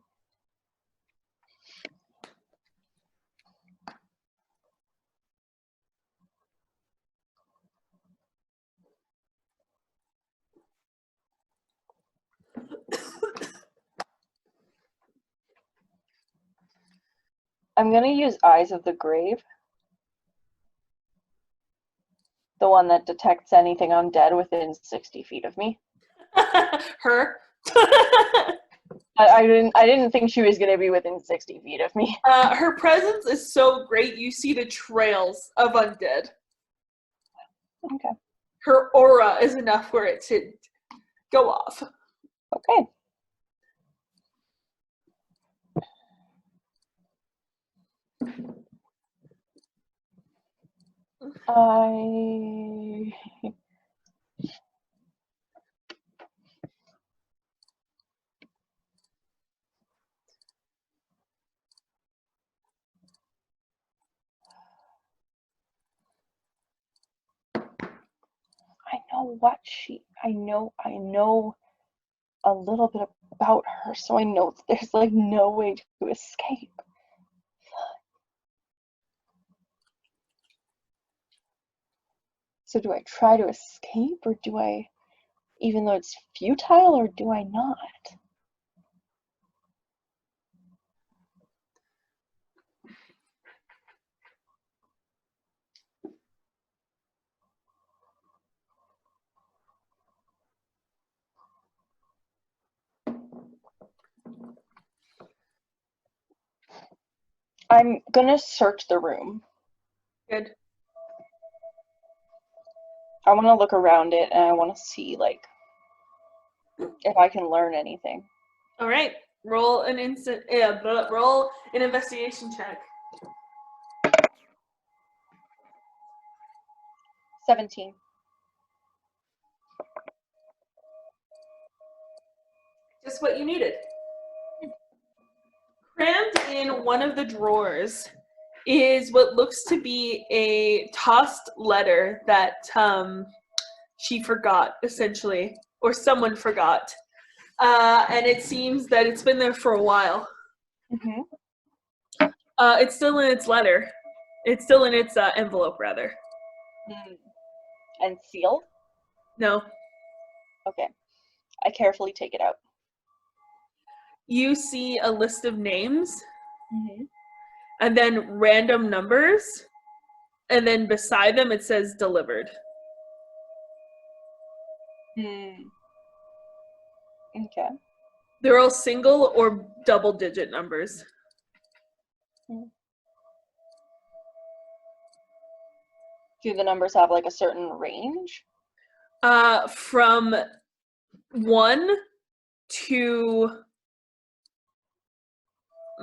I'm gonna use Eyes of the Grave. The one that detects anything undead within 60 feet of me.
Her.
I didn't think she was gonna be within 60 feet of me.
Her presence is so great, you see the trails of undead.
Okay.
Her aura is enough for it to go off.
Okay. I know a little bit about her, so I know there's like no way to escape. So do I try to escape, or do I, even though it's futile, or do I not? I'm gonna search the room.
Good.
I want to look around it, and I want to see, like, if I can learn anything.
All right. Roll an roll an investigation check.
17.
Just what you needed. Crammed in one of the drawers is what looks to be a tossed letter that she forgot, essentially, or someone forgot. And it seems that it's been there for a while.
Mm-hmm.
It's still in its letter. It's still in its envelope, rather.
And sealed?
No.
Okay. I carefully take it out.
You see a list of names,
Mm-hmm.
and then random numbers, and then beside them it says delivered.
Okay.
They're all single or double digit numbers.
Do the numbers have like a certain range?
From 1 to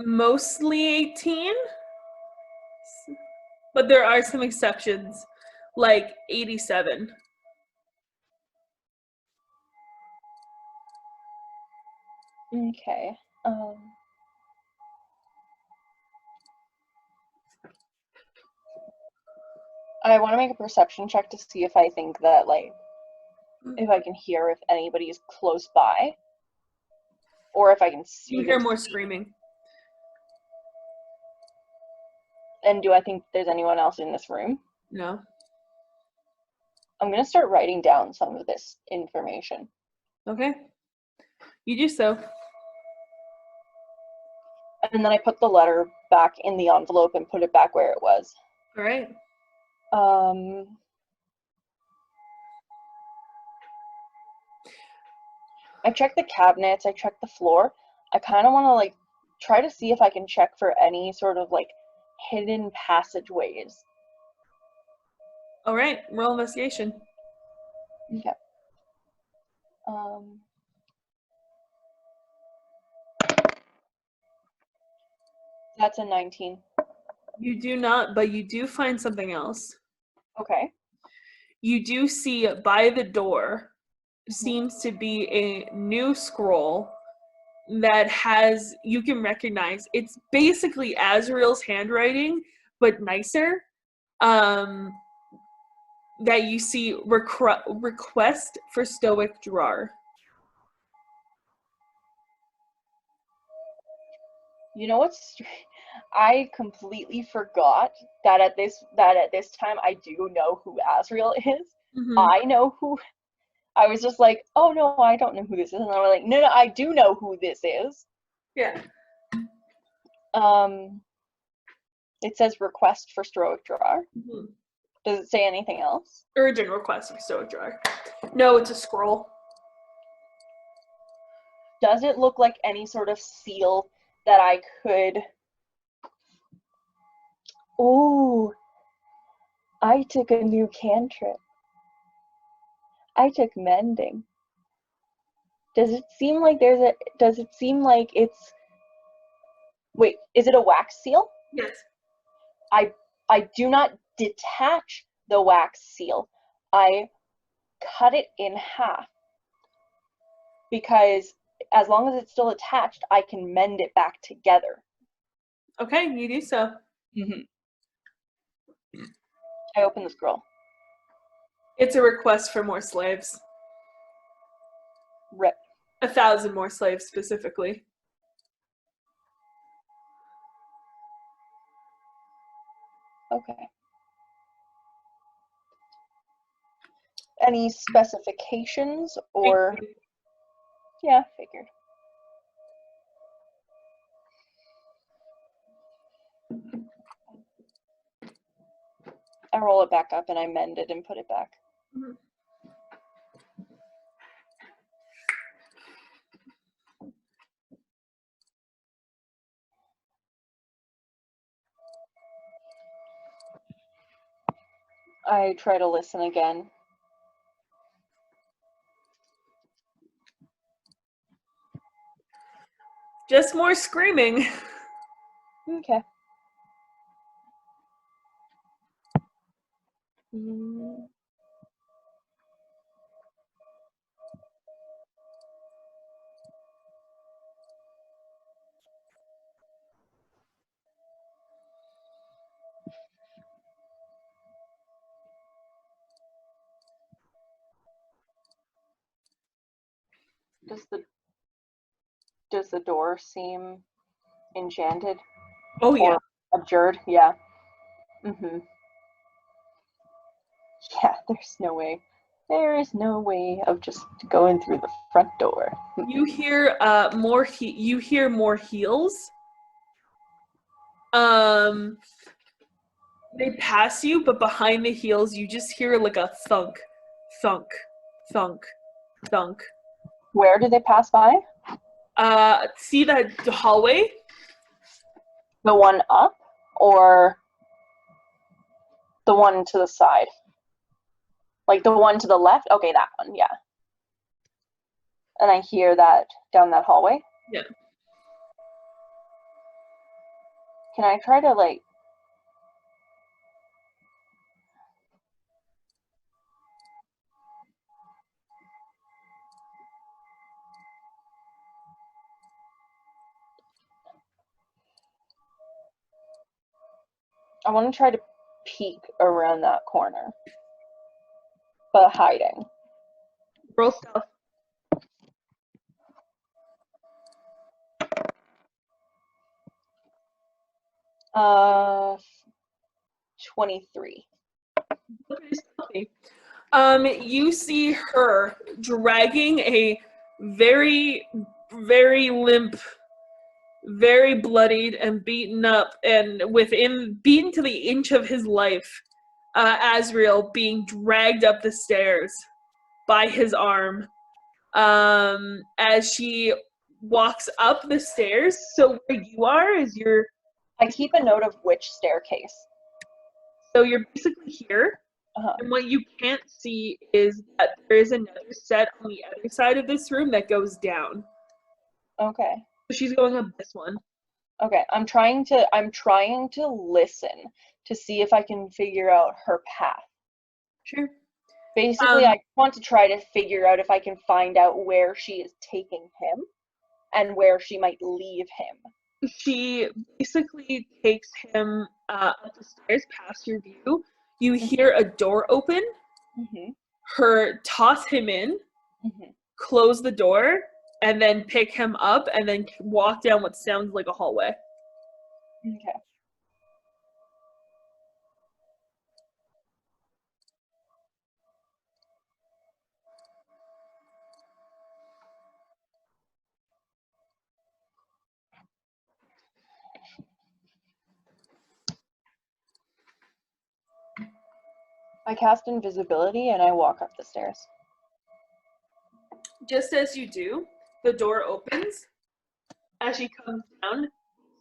mostly 18, but there are some exceptions, like 87.
Okay. I want to make a perception check to see if I think that, like, if I can hear if anybody is close by, or if I can see.
You hear more screaming.
And do I think there's anyone else in this room?
No.
I'm gonna start writing down some of this information.
Okay. You do so.
And then I put the letter back in the envelope and put it back where it was.
All right.
I checked the cabinets, I checked the floor. I kind of want to, like, try to see if I can check for any sort of, like, hidden passageways.
All right. Roll investigation.
Okay. That's a 19.
You do not, but you do find something else.
Okay.
You do see by the door seems to be a new scroll that has, you can recognize, it's basically Azrael's handwriting, but nicer. That you see request for Stoic Drawer.
You know what's I completely forgot that at this time I do know who Azrael is.
Mm-hmm.
I know who. I was just like, oh no, I don't know who this is, and I was like, no, I do know who this is.
Yeah.
It says request for Stoic Drawer.
Mm-hmm.
Does it say anything else?
Urgent request for Stoic Drawer. No, it's a scroll.
Does it look like any sort of seal that I could... Ooh, I took a new cantrip. I took mending. Does it seem like it's... Wait, is it a wax seal?
Yes.
I do not detach the wax seal. I cut it in half. Because as long as it's still attached, I can mend it back together.
Okay, you do so.
Mm-hmm. I open the scroll.
It's a request for more slaves.
Rip.
1,000 more slaves specifically.
Okay. Any specifications or... Yeah, figured. I roll it back up and I mend it and put it back.
Mm-hmm.
I try to listen again.
Just more screaming.
Okay. Does the door seem enchanted?
Oh yeah.
Or abjured? Yeah. Mm-hmm. Yeah, there's no way. There is no way of just going through the front door.
You hear more heels. They pass you, but behind the heels you just hear like a thunk, thunk, thunk, thunk.
Where do they pass by?
See that hallway?
The one up or the one to the side? Like the one to the left? Okay, that one, yeah. And I hear that down that hallway?
Yeah.
Can I try to, like... I want to try to peek around that corner. But hiding.
Roll stealth.
23.
You see her dragging a very, very limp, very bloodied and beaten up, and beaten to the inch of his life, Azrael being dragged up the stairs by his arm. As she walks up the stairs, so where you are is your.
I keep a note of which staircase.
So you're basically here.
Uh-huh.
And what you can't see is that there is another set on the other side of this room that goes down.
Okay.
So she's going up this one.
Okay, I'm trying to listen to see if I can figure out her path.
Sure.
Basically, I want to try to figure out if I can find out where she is taking him and where she might leave him.
She basically takes him up the stairs past your view. You hear a door open, her toss him in, close the door, and then pick him up and then walk down what sounds like a hallway.
Okay. I cast invisibility and I walk up the stairs.
Just as you do, the door opens as she comes down the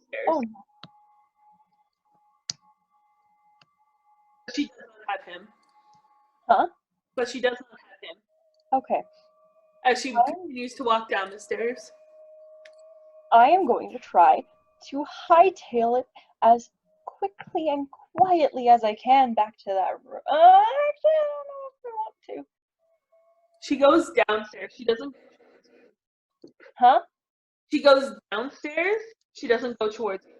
stairs.
Oh.
She does not have him.
Huh?
But she does not have him.
Okay.
As she continues to walk down the stairs.
I am going to try to hightail it as quickly and quietly as I can back to that room. Actually, I don't know if I want to.
She goes downstairs. She doesn't.
Huh?
She goes downstairs. She doesn't go towards you.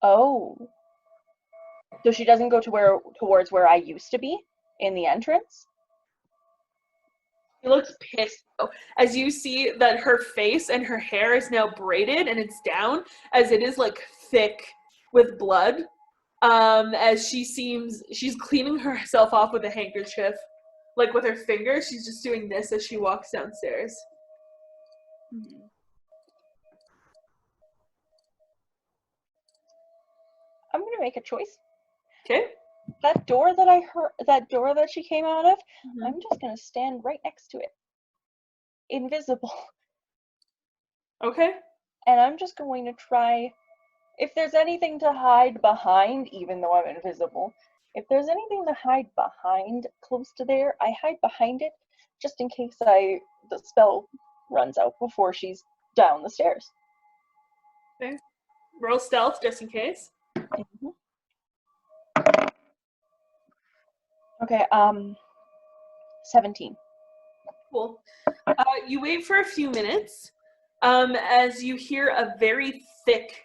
Oh. So she doesn't go to towards where I used to be in the entrance?
She looks pissed though, as you see that her face and her hair is now braided and it's down, as it is like thick with blood. As she's cleaning herself off with a handkerchief, like with her finger. She's just doing this as she walks downstairs.
I'm gonna make a choice.
Okay.
That door that she came out of, I'm just gonna stand right next to it. Invisible.
Okay.
And I'm just going to try, if there's anything to hide behind, even though I'm invisible, If there's anything to hide behind close to there, I hide behind it just in case the spell runs out before she's down the stairs.
Okay. Roll stealth just in case.
Mm-hmm. Okay, 17.
Cool. You wait for a few minutes as you hear a very thick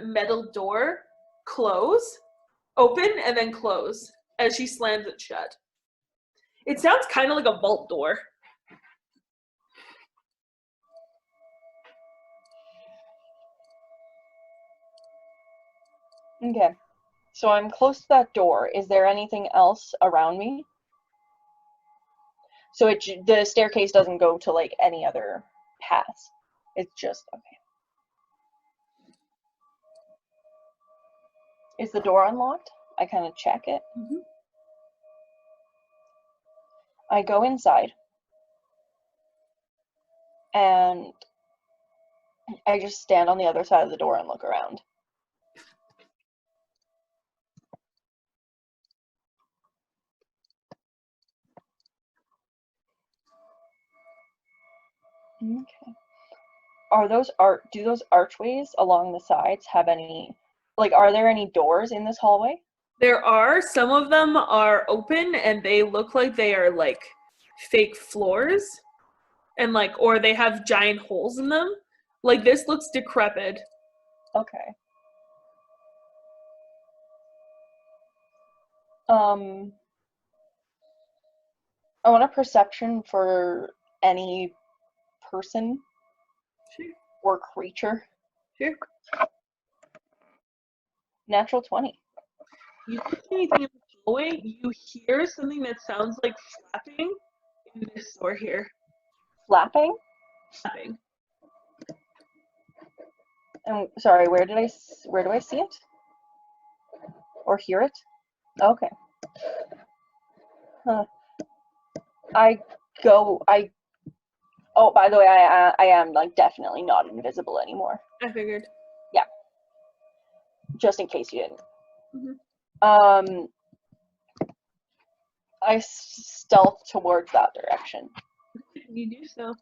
metal door open, and then close as she slams it shut. It sounds kind of like a vault door.
Okay, so I'm close to that door. Is there anything else around me? So the staircase doesn't go to like any other paths. It's just okay. Is the door unlocked? I kind of check it.
Mm-hmm.
I go inside and I just stand on the other side of the door and look around. Okay. Do those archways along the sides have any, like, are there any doors in this hallway?
There are. Some of them are open and they look like they are like fake floors, and like, or they have giant holes in them. Like, this looks decrepit.
Okay. I want a perception for any person
Sure.
or creature.
Sure.
Natural 20.
You don't see anything in the hallway. You hear something that sounds like flapping in this door here.
Flapping?
Flapping.
And sorry, where do I see it? Or hear it? Okay. Huh. Oh, by the way, I am like definitely not invisible anymore.
I figured.
Yeah. Just in case you didn't.
Mm-hmm.
I stealth towards that direction.
You do so.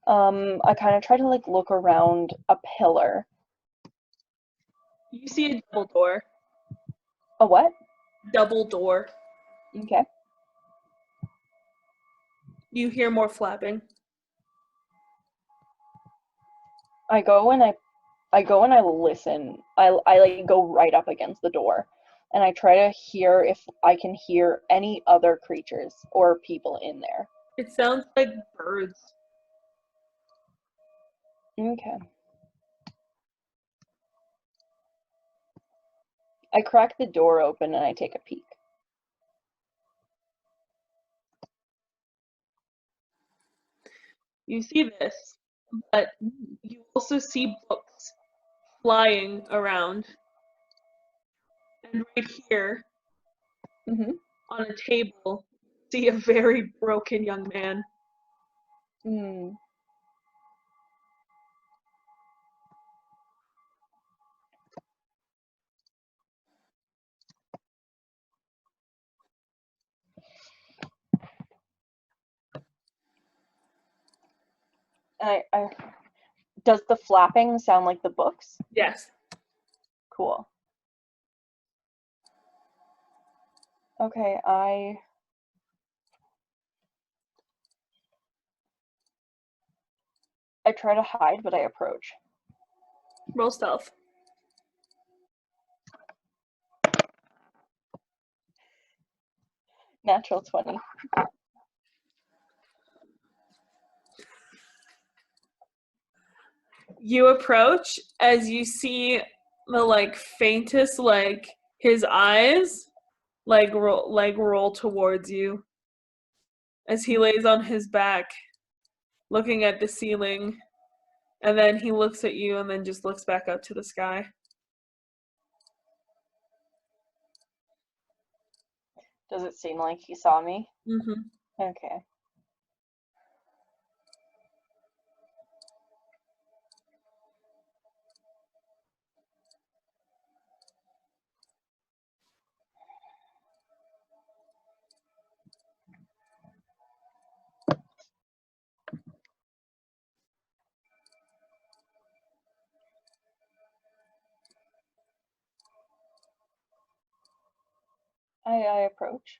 I kind of try to like look around a pillar.
You see a double door.
A what?
Double door.
Okay.
You hear more flapping.
I go and I listen. I like go right up against the door, and I try to hear if I can hear any other creatures or people in there.
It sounds like birds.
Okay. I crack the door open and I take a peek.
You see this, but you also see books flying around. And right here,
Mm-hmm.
on a table, see a very broken young man.
Mm. Does the flapping sound like the books?
Yes.
Cool. Okay, I try to hide, but I approach.
Roll stealth.
Natural 20.
You approach as you see the like faintest like his eyes roll towards you as he lays on his back looking at the ceiling, and then he looks at you and then just looks back up to the sky.
Does it seem like he saw me?
Mm-hmm.
Okay. I approach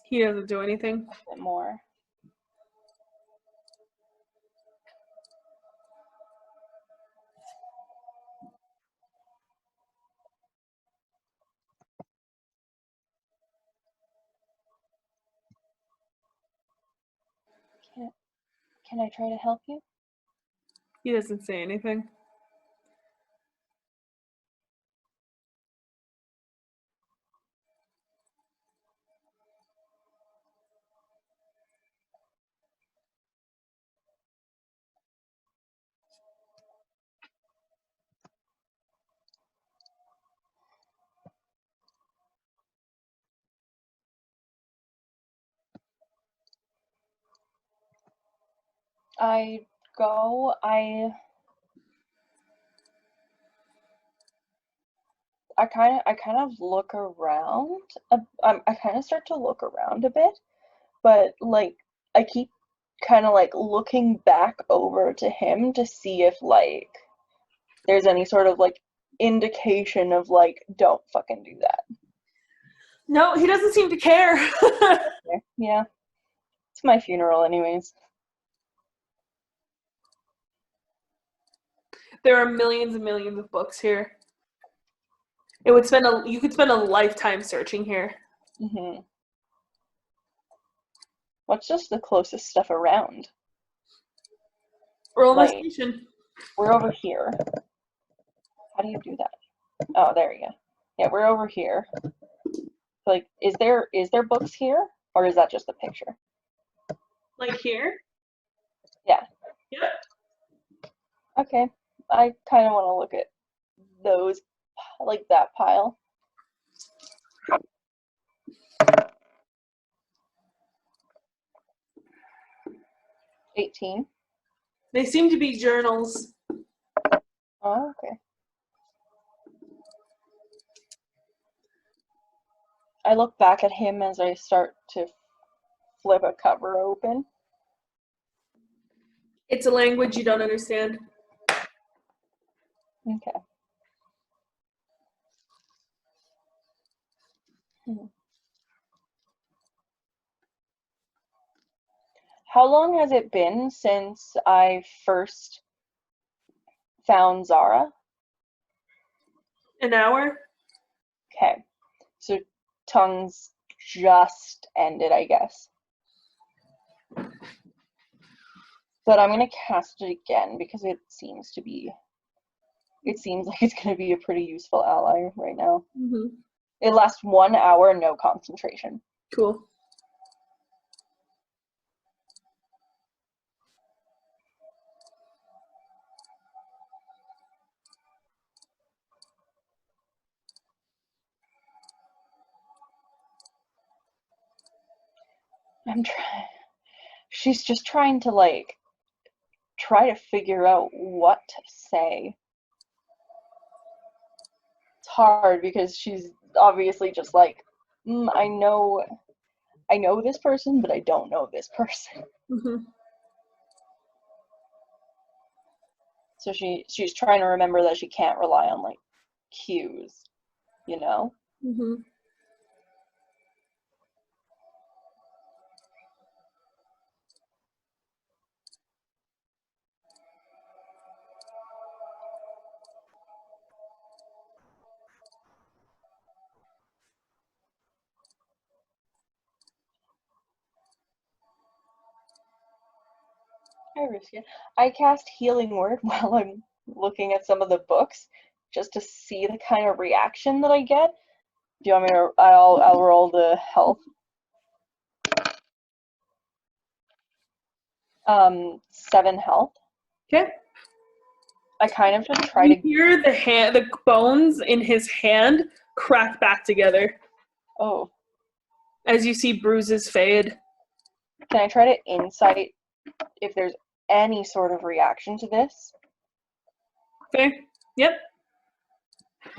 He doesn't do anything.
a bit more. Can I try to help you?
He doesn't say anything.
I go, I kind of look around. I kind of start to look around a bit, but like I keep kind of like looking back over to him to see if like there's any sort of like indication of like don't fucking do that.
No, he doesn't seem to care.
Okay. Yeah, it's my funeral anyways.
There are millions and millions of books here. You could spend a lifetime searching here.
Mm-hmm. What's just the closest stuff around?
Roll
Like-
investigation.
We're over here. How do you do that? Oh, there you go. Yeah, we're over here. Like, is there books here, or is that just a picture?
Like here?
Yeah.
Yep.
Okay. I kind of want to look at those, like that pile. $18.
They seem to be journals.
Oh, okay. I look back at him as I start to flip a cover open.
It's a language you don't understand.
Okay. How long has it been since I first found Zara?
An hour?
Okay. So tongues just ended, I guess. But I'm gonna cast it again because it seems like it's gonna be a pretty useful ally right now.
Mm-hmm.
It lasts 1 hour, no concentration.
Cool.
She's just trying to like try to figure out what to say. It's hard because she's obviously just like, I know this person, but I don't know this person.
Mm-hmm.
So she's trying to remember that she can't rely on like cues, you know?
Mm-hmm.
I risk it. I cast Healing Word while I'm looking at some of the books just to see the kind of reaction that I get. Do you want me to? I'll roll the health. 7 health.
Okay.
I kind of just try
You
to.
hear the bones in his hand crack back together
Oh,
as you see bruises fade.
can I try to insight if there's any sort of reaction to this,
Okay. Yep.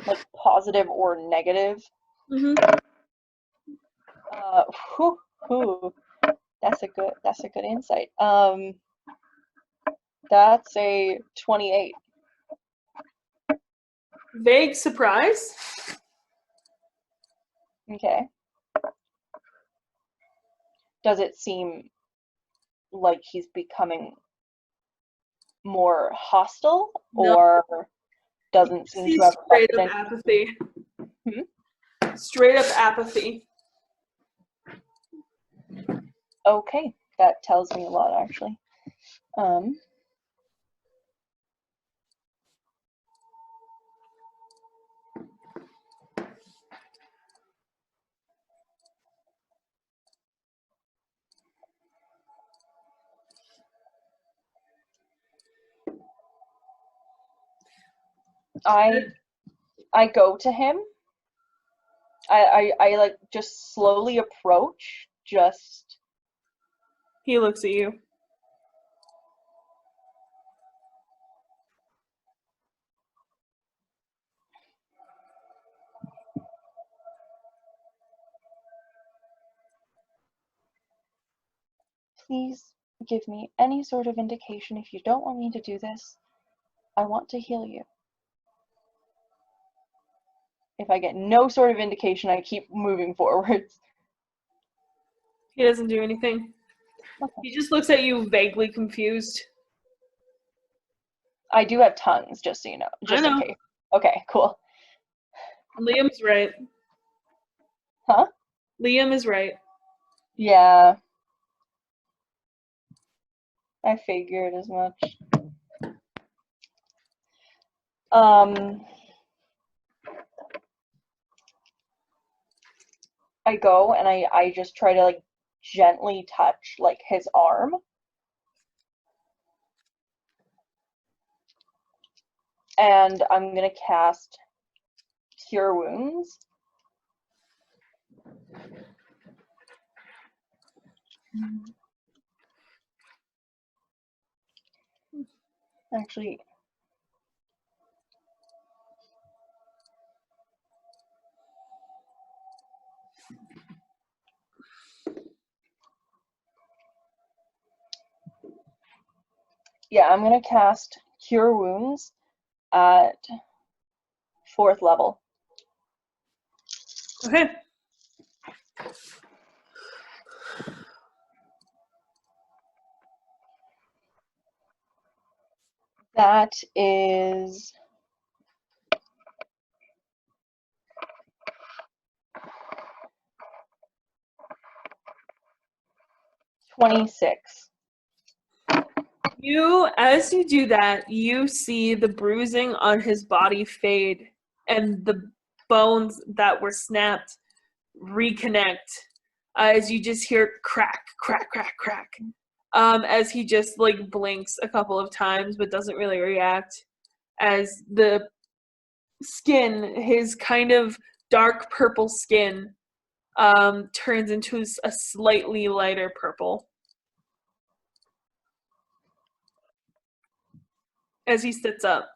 like positive or negative?
Mm-hmm.
Whew, whew. That's a good insight. That's a 28.
Vague surprise.
Okay. does it seem like he's becoming more hostile,
No.
or doesn't seem to have
Straight up
any-
apathy.
Hmm?
Straight up apathy.
Okay, that tells me a lot, actually. I go to him. I like just slowly approach, just
He looks at you.
please give me any sort of indication. If you don't want me to do this, I want to heal you. If I get no sort of indication, I keep moving forwards.
He doesn't do anything.
Okay.
He just looks at you vaguely confused.
I do have tongues, just so you know. Just
I know.
in case. Okay, cool.
Liam's right.
Huh?
Liam is right.
Yeah. I figured as much. I go and I just try to like gently touch like his arm. And I'm gonna cast Cure Wounds. Actually, yeah, I'm gonna cast Cure Wounds at 4th level.
Okay.
That is 26.
As you do that, you see the bruising on his body fade and the bones that were snapped reconnect as you just hear crack, crack, crack, crack. As he just like blinks a couple of times but doesn't really react. As the skin, his kind of dark purple skin, turns into a slightly lighter purple. As he sits up.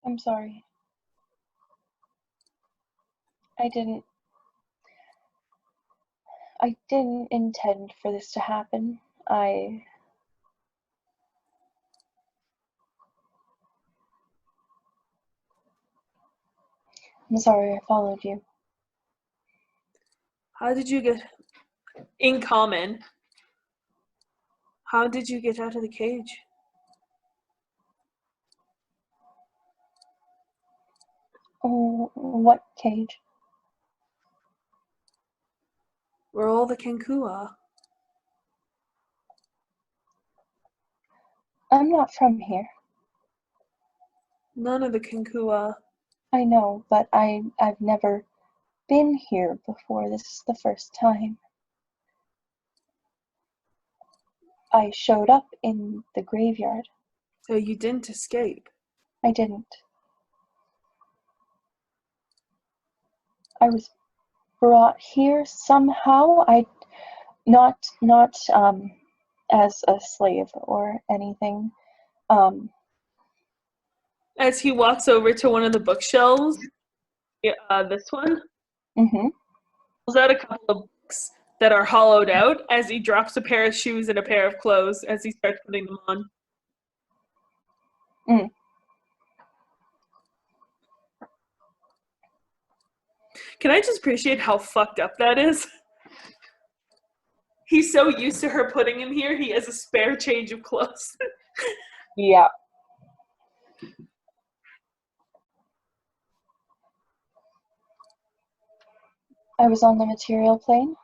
I'm sorry. I didn't intend for this to happen. I'm sorry I followed you.
How did you get in common? How did you get out of the cage?
Oh, what cage?
Where all the Kenku are.
I'm not from here.
None of the Kenku are.
I know, but I've never been here before. This is the first time. I showed up in the graveyard.
So you didn't escape.
I didn't. I was brought here somehow. Not as a slave or anything.
As he walks over to one of the bookshelves, this one,
Mhm.
pulls out a couple of books that are hollowed out as he drops a pair of shoes and a pair of clothes as he starts putting them on. Can I just appreciate how fucked up that is? He's so used to her putting him here, he has a spare change of clothes.
Yeah. I was on the material plane.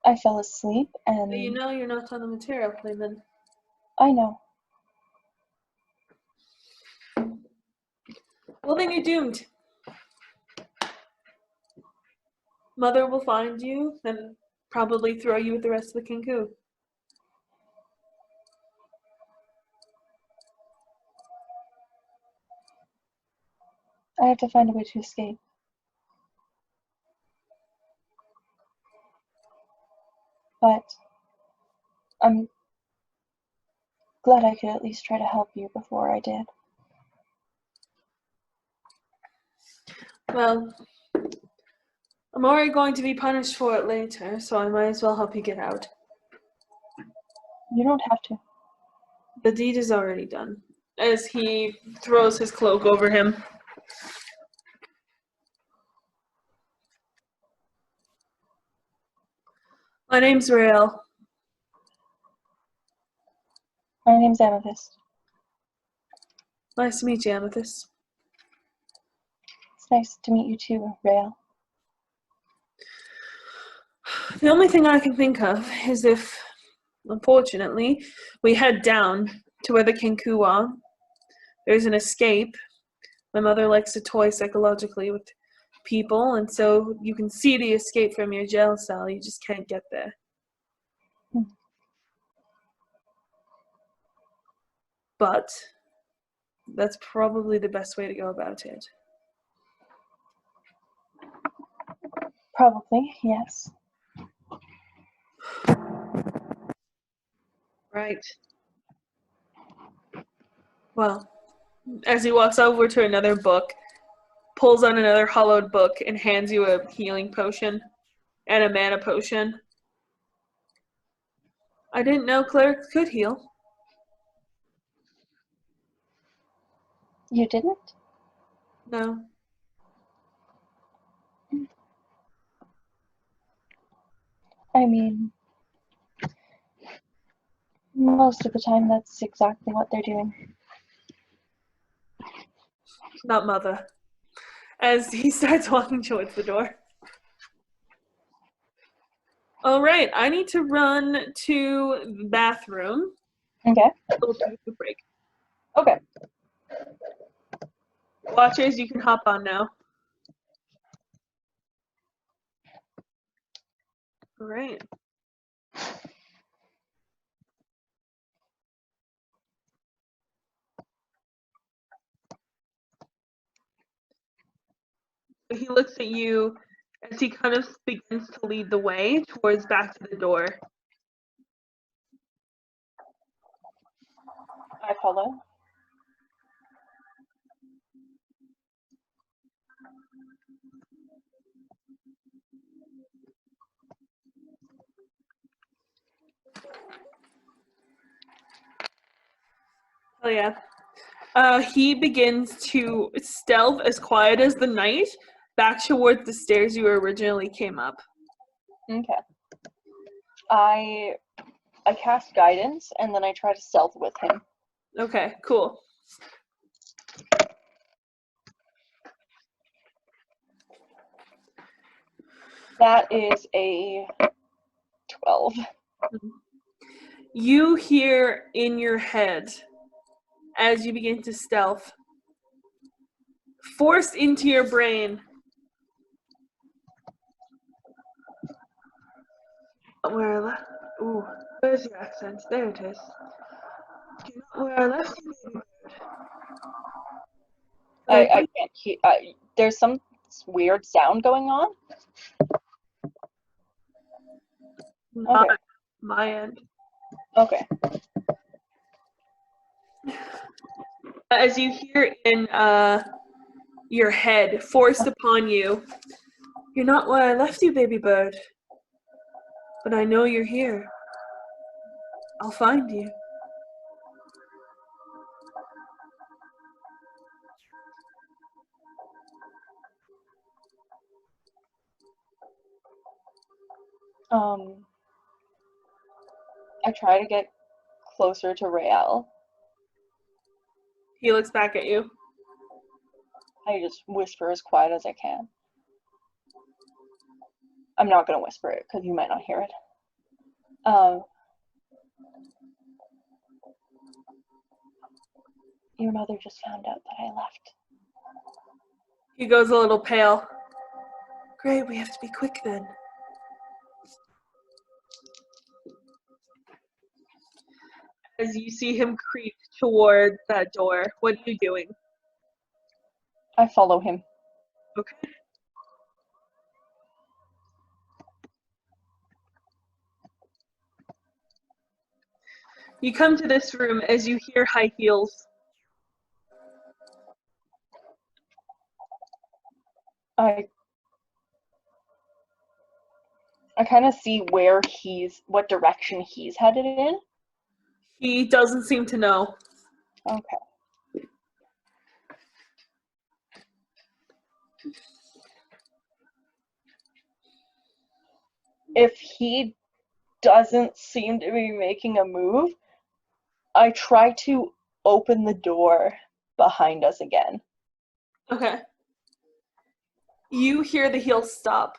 I fell asleep and...
But you know you're not on the material plane then.
I know.
Well, then you're doomed. Mother will find you and probably throw you with the rest of the Kenku.
I have to find a way to escape. But I'm glad I could at least try to help you before I did.
Well, I'm already going to be punished for it later, so I might as well help you get out.
You don't have to.
The deed is already done. As he throws his cloak over him. My name's Rael.
My name's Amethyst.
Nice to meet you, Amethyst.
It's nice to meet you too, Rael.
The only thing I can think of is if, unfortunately, we head down to where the Kenku are. There's an escape. My mother likes to toy psychologically with people, and so you can see the escape from your jail cell. You just can't get there. But that's probably the best way to go about it.
Probably, yes.
Right. Well, as he walks over to another book, pulls on another hollowed book, and hands you a healing potion and a mana potion. I didn't know clerics could heal.
You didn't?
No.
I mean, most of the time that's exactly what they're doing.
Not Mother. As he starts walking towards the door. All right, I need to run to the bathroom.
Okay.
We'll take a break.
Okay.
Watchers, you can hop on now. All right. He looks at you as he kind of begins to lead the way towards back to the door.
I follow.
Oh yeah. He begins to stealth as quiet as the night back towards the stairs you originally came up.
Okay. I cast guidance and then I try to stealth with him.
Okay, cool.
That is a 12.
You hear in your head, as you begin to stealth, forced into your brain, where's your accent? There it is. Where I left you.
I can't hear. There's some weird sound going on.
Not
Okay.
my end.
Okay.
As you hear in your head, forced upon you, you're not where I left you, baby bird. But I know you're here. I'll find you.
I try to get closer to Rael.
He looks back at you.
I just whisper as quiet as I can. I'm not going to whisper it because you might not hear it. Your mother just found out that I left.
He goes a little pale. Great, we have to be quick then. As you see him creep toward that door, what are you doing?
I follow him.
Okay. You come to this room as you hear high heels.
I kind of see what direction he's headed in.
He doesn't seem to know.
Okay. If he doesn't seem to be making a move, I try to open the door behind us again.
Okay. You hear the heels stop.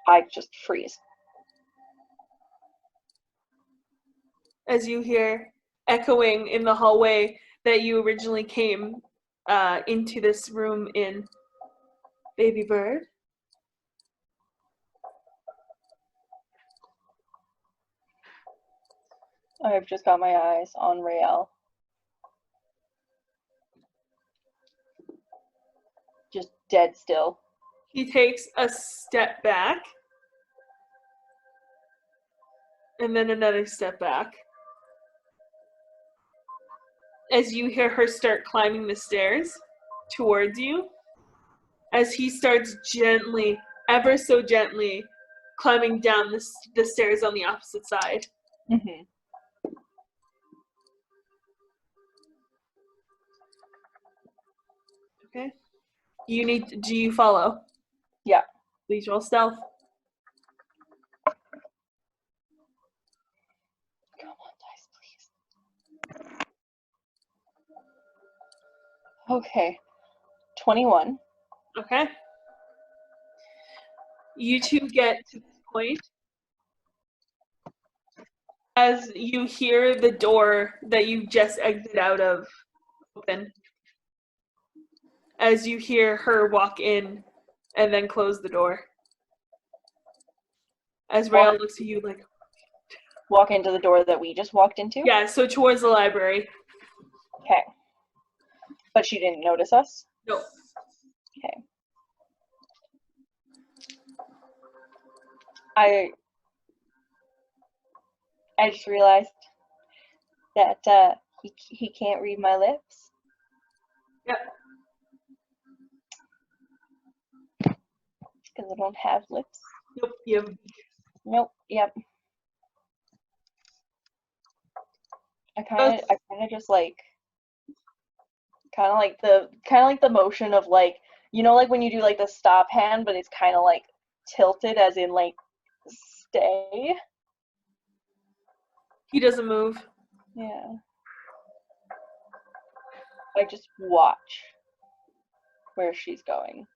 I just freeze.
As you hear echoing in the hallway that you originally came into this room in. Baby bird.
I've just got my eyes on Rael. Just dead still.
He takes a step back. And then another step back. As you hear her start climbing the stairs towards you. As he starts gently, ever so gently, climbing down the stairs on the opposite side.
Mm-hmm.
Okay. Do you follow?
Yeah.
Please roll stealth.
Come on, dice, please. Okay. 21.
Okay. You two get to this point as you hear the door that you just exited out of open. As you hear her walk in and then close the door. As Rael looks at you like...
Walk into the door that we just walked into?
Yeah, so towards the library.
Okay. But she didn't notice us?
No.
Okay. I just realized that he can't read my lips.
Yep.
Because I don't have lips.
Nope. You have...
Nope. Yep. I kind of just like kind of like the motion of like, you know, like when you do like the stop hand, but it's kind of like tilted as in like stay.
He doesn't move.
Yeah. I just watch where she's going.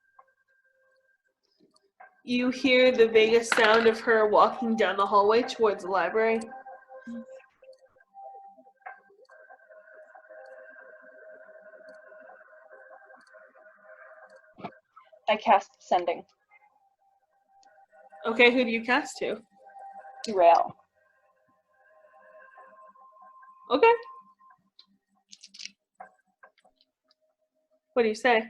You hear the vaguest sound of her walking down the hallway towards the library.
I cast Sending.
Okay, who do you cast to?
Rael.
Okay. What do you say?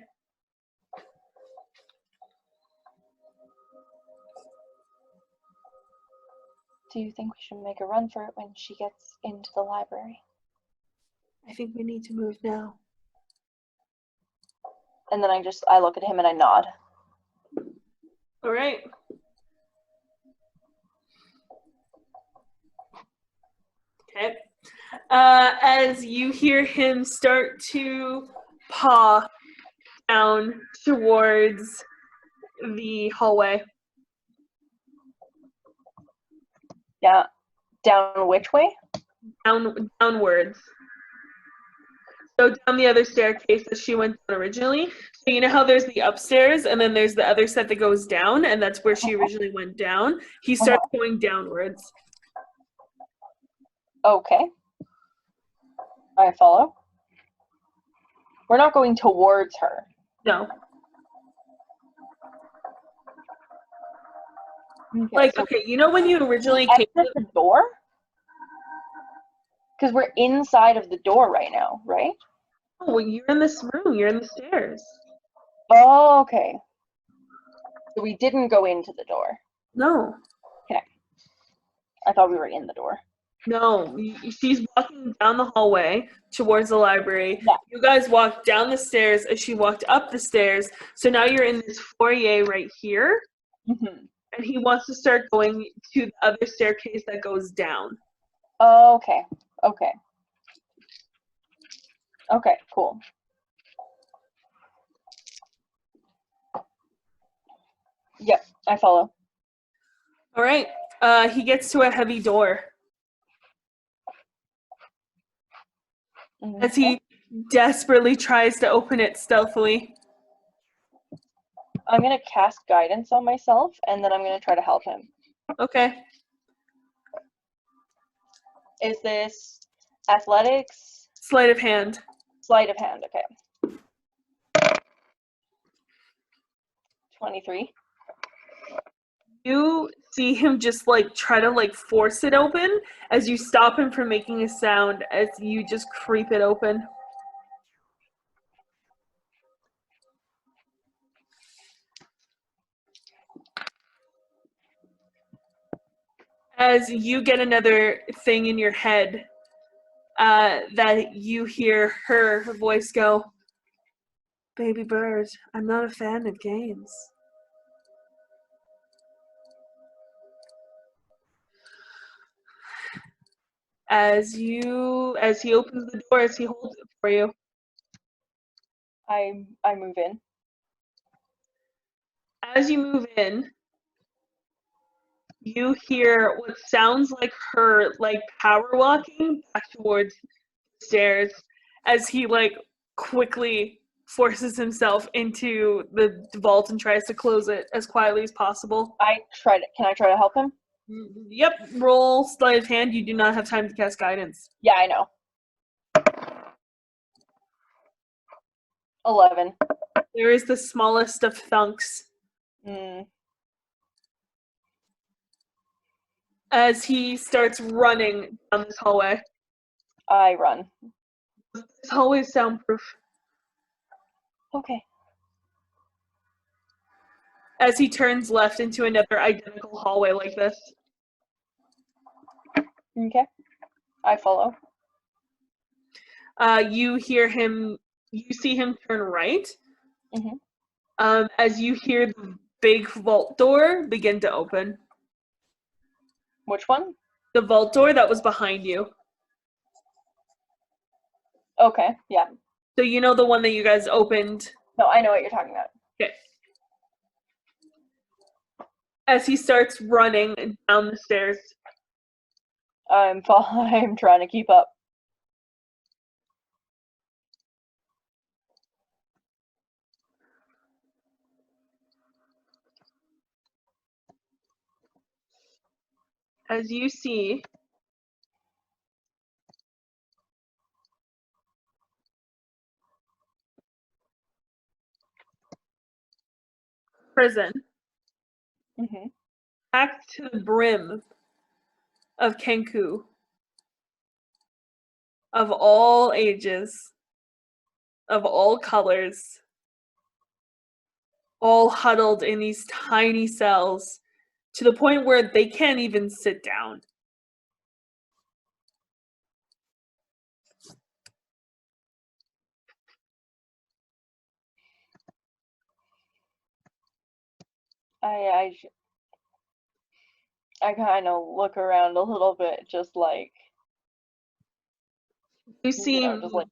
Do you think we should make a run for it when she gets into the library?
I think we need to move now.
And then I look at him and I nod.
All right. Okay. As you hear him start to paw down towards the hallway.
Yeah. Down which way?
Downwards. So down the other staircase that she went down originally. So you know how there's the upstairs and then there's the other set that goes down, and that's where she originally went down. He starts going downwards.
Okay. I follow. We're not going towards her.
No.
Okay,
Okay, you know when you originally came
exit the door? Because we're inside of the door right now, right?
Oh, well, you're in this room. You're in the stairs.
Oh, okay. So we didn't go into the door.
No.
Okay. I thought we were in the door.
No. She's walking down the hallway towards the library.
Yeah.
You guys walked down the stairs as she walked up the stairs. So now you're in this foyer right here.
Mm-hmm.
And he wants to start going to the other staircase that goes down.
Oh, okay. Okay. Okay, cool. Yep, I follow.
All right. He gets to a heavy door. As he desperately tries to open it stealthily.
I'm going to cast guidance on myself, and then I'm going to try to help him.
Okay.
Is this athletics?
Sleight of hand.
Sleight of hand, okay. 23.
You see him just try to force it open as you stop him from making a sound as you just creep it open. As you get another thing in your head that you hear her voice go, "Baby bird, I'm not a fan of games." As he opens the door, as he holds it for you.
I move in.
As you move in, you hear what sounds like her power walking back towards the stairs as he quickly forces himself into the vault and tries to close it as quietly as possible.
Can I try to help him?
Yep, roll sleight of hand. You do not have time to cast guidance.
Yeah, I know. 11.
There is the smallest of thunks. As he starts running down this hallway.
I run.
This hallway is soundproof.
Okay.
As he turns left into another identical hallway like this.
Okay. I follow.
You see him turn right.
Mm-hmm.
As you hear the big vault door begin to open.
Which one?
The vault door that was behind you.
Okay, yeah.
So you know the one that you guys opened?
No, I know what you're talking about.
Okay. As he starts running down the stairs.
I'm trying to keep up.
As you see prison packed to the brim of Kenku of all ages, of all colors, all huddled in these tiny cells to the point where they can't even sit down.
I kind of look around a little bit, just like
You seem
just like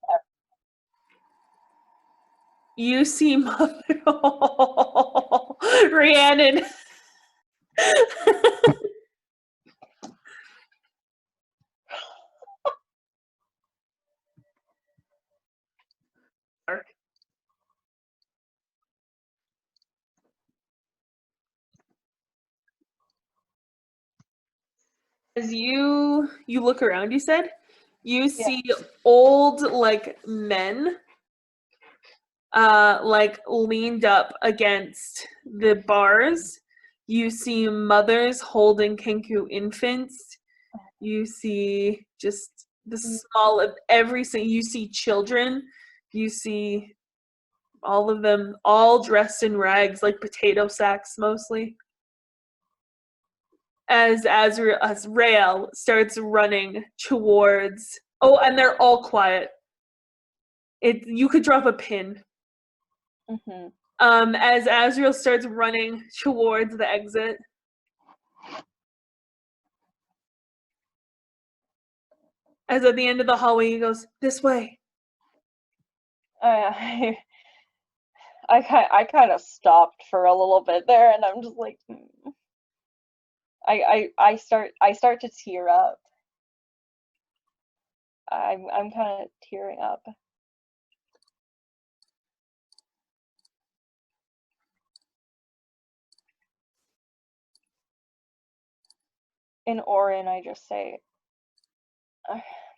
You see Mother Rhiannon. As you look around, you said you see old like men like leaned up against the bars. You see mothers holding Kenku infants. You see just the small of everything. You see children. You see all of them all dressed in rags, like potato sacks mostly. As Rael starts running towards, oh, and they're all quiet. You could drop a pin.
Mm-hmm.
As Azrael starts running towards the exit. As at the end of the hallway, he goes, "This way."
I kind of stopped for a little bit there, and I'm just like, I start to tear up. I'm kind of tearing up. In Orin, I just say,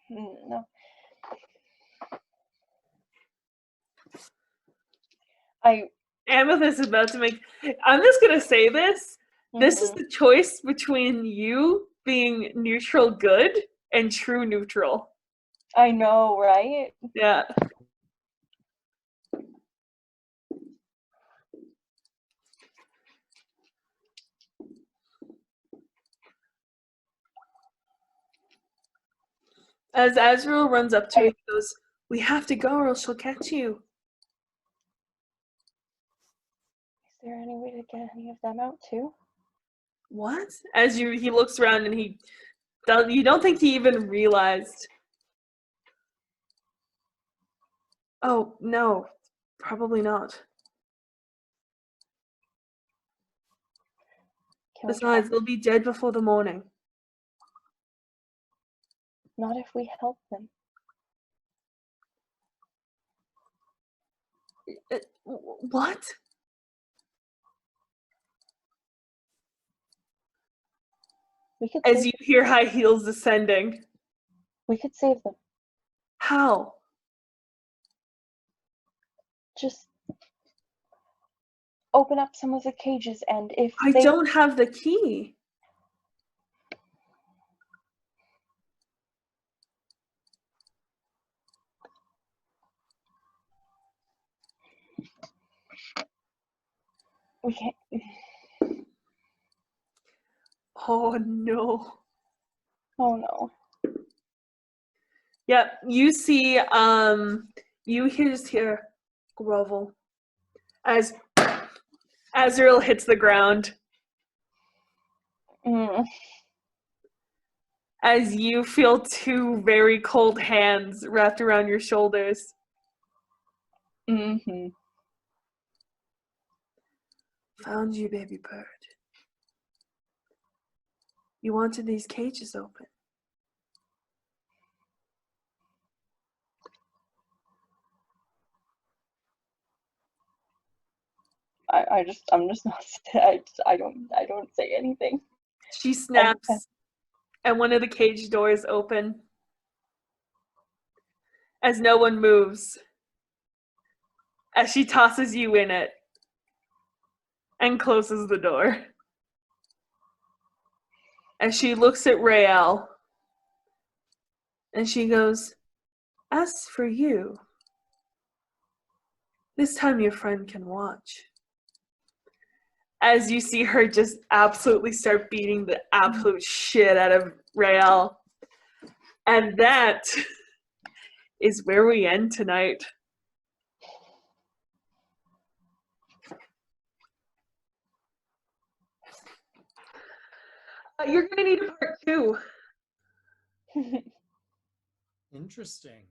no.
Amethyst is about to make. I'm just gonna say this. This is the choice between you being neutral good and true neutral.
I know, right?
Yeah. As Azrael runs up to you, he goes, "We have to go or else she'll catch you."
Is there any way to get any of them out too?
What? He looks around and you don't think he even realized. Oh, no, probably not. Besides, they'll be dead before the morning.
Not if we help them.
What? As you hear high heels descending.
We could save them.
How?
Just open up some of the cages, and if
I don't have the key.
We can't.
Oh no.
Oh no.
Yep, you see, you just hear grovel as Azrael hits the ground. As you feel two very cold hands wrapped around your shoulders.
Mm-hmm.
Found you, baby bird. You wanted these cages open.
I'm just not. I don't say anything.
She snaps, and one of the cage doors open. As no one moves, as she tosses you in it and closes the door. As she looks at Rael, and she goes, "As for you, this time your friend can watch." As you see her just absolutely start beating the absolute shit out of Rael. And that is where we end tonight. You're going to need a part 2.
Interesting.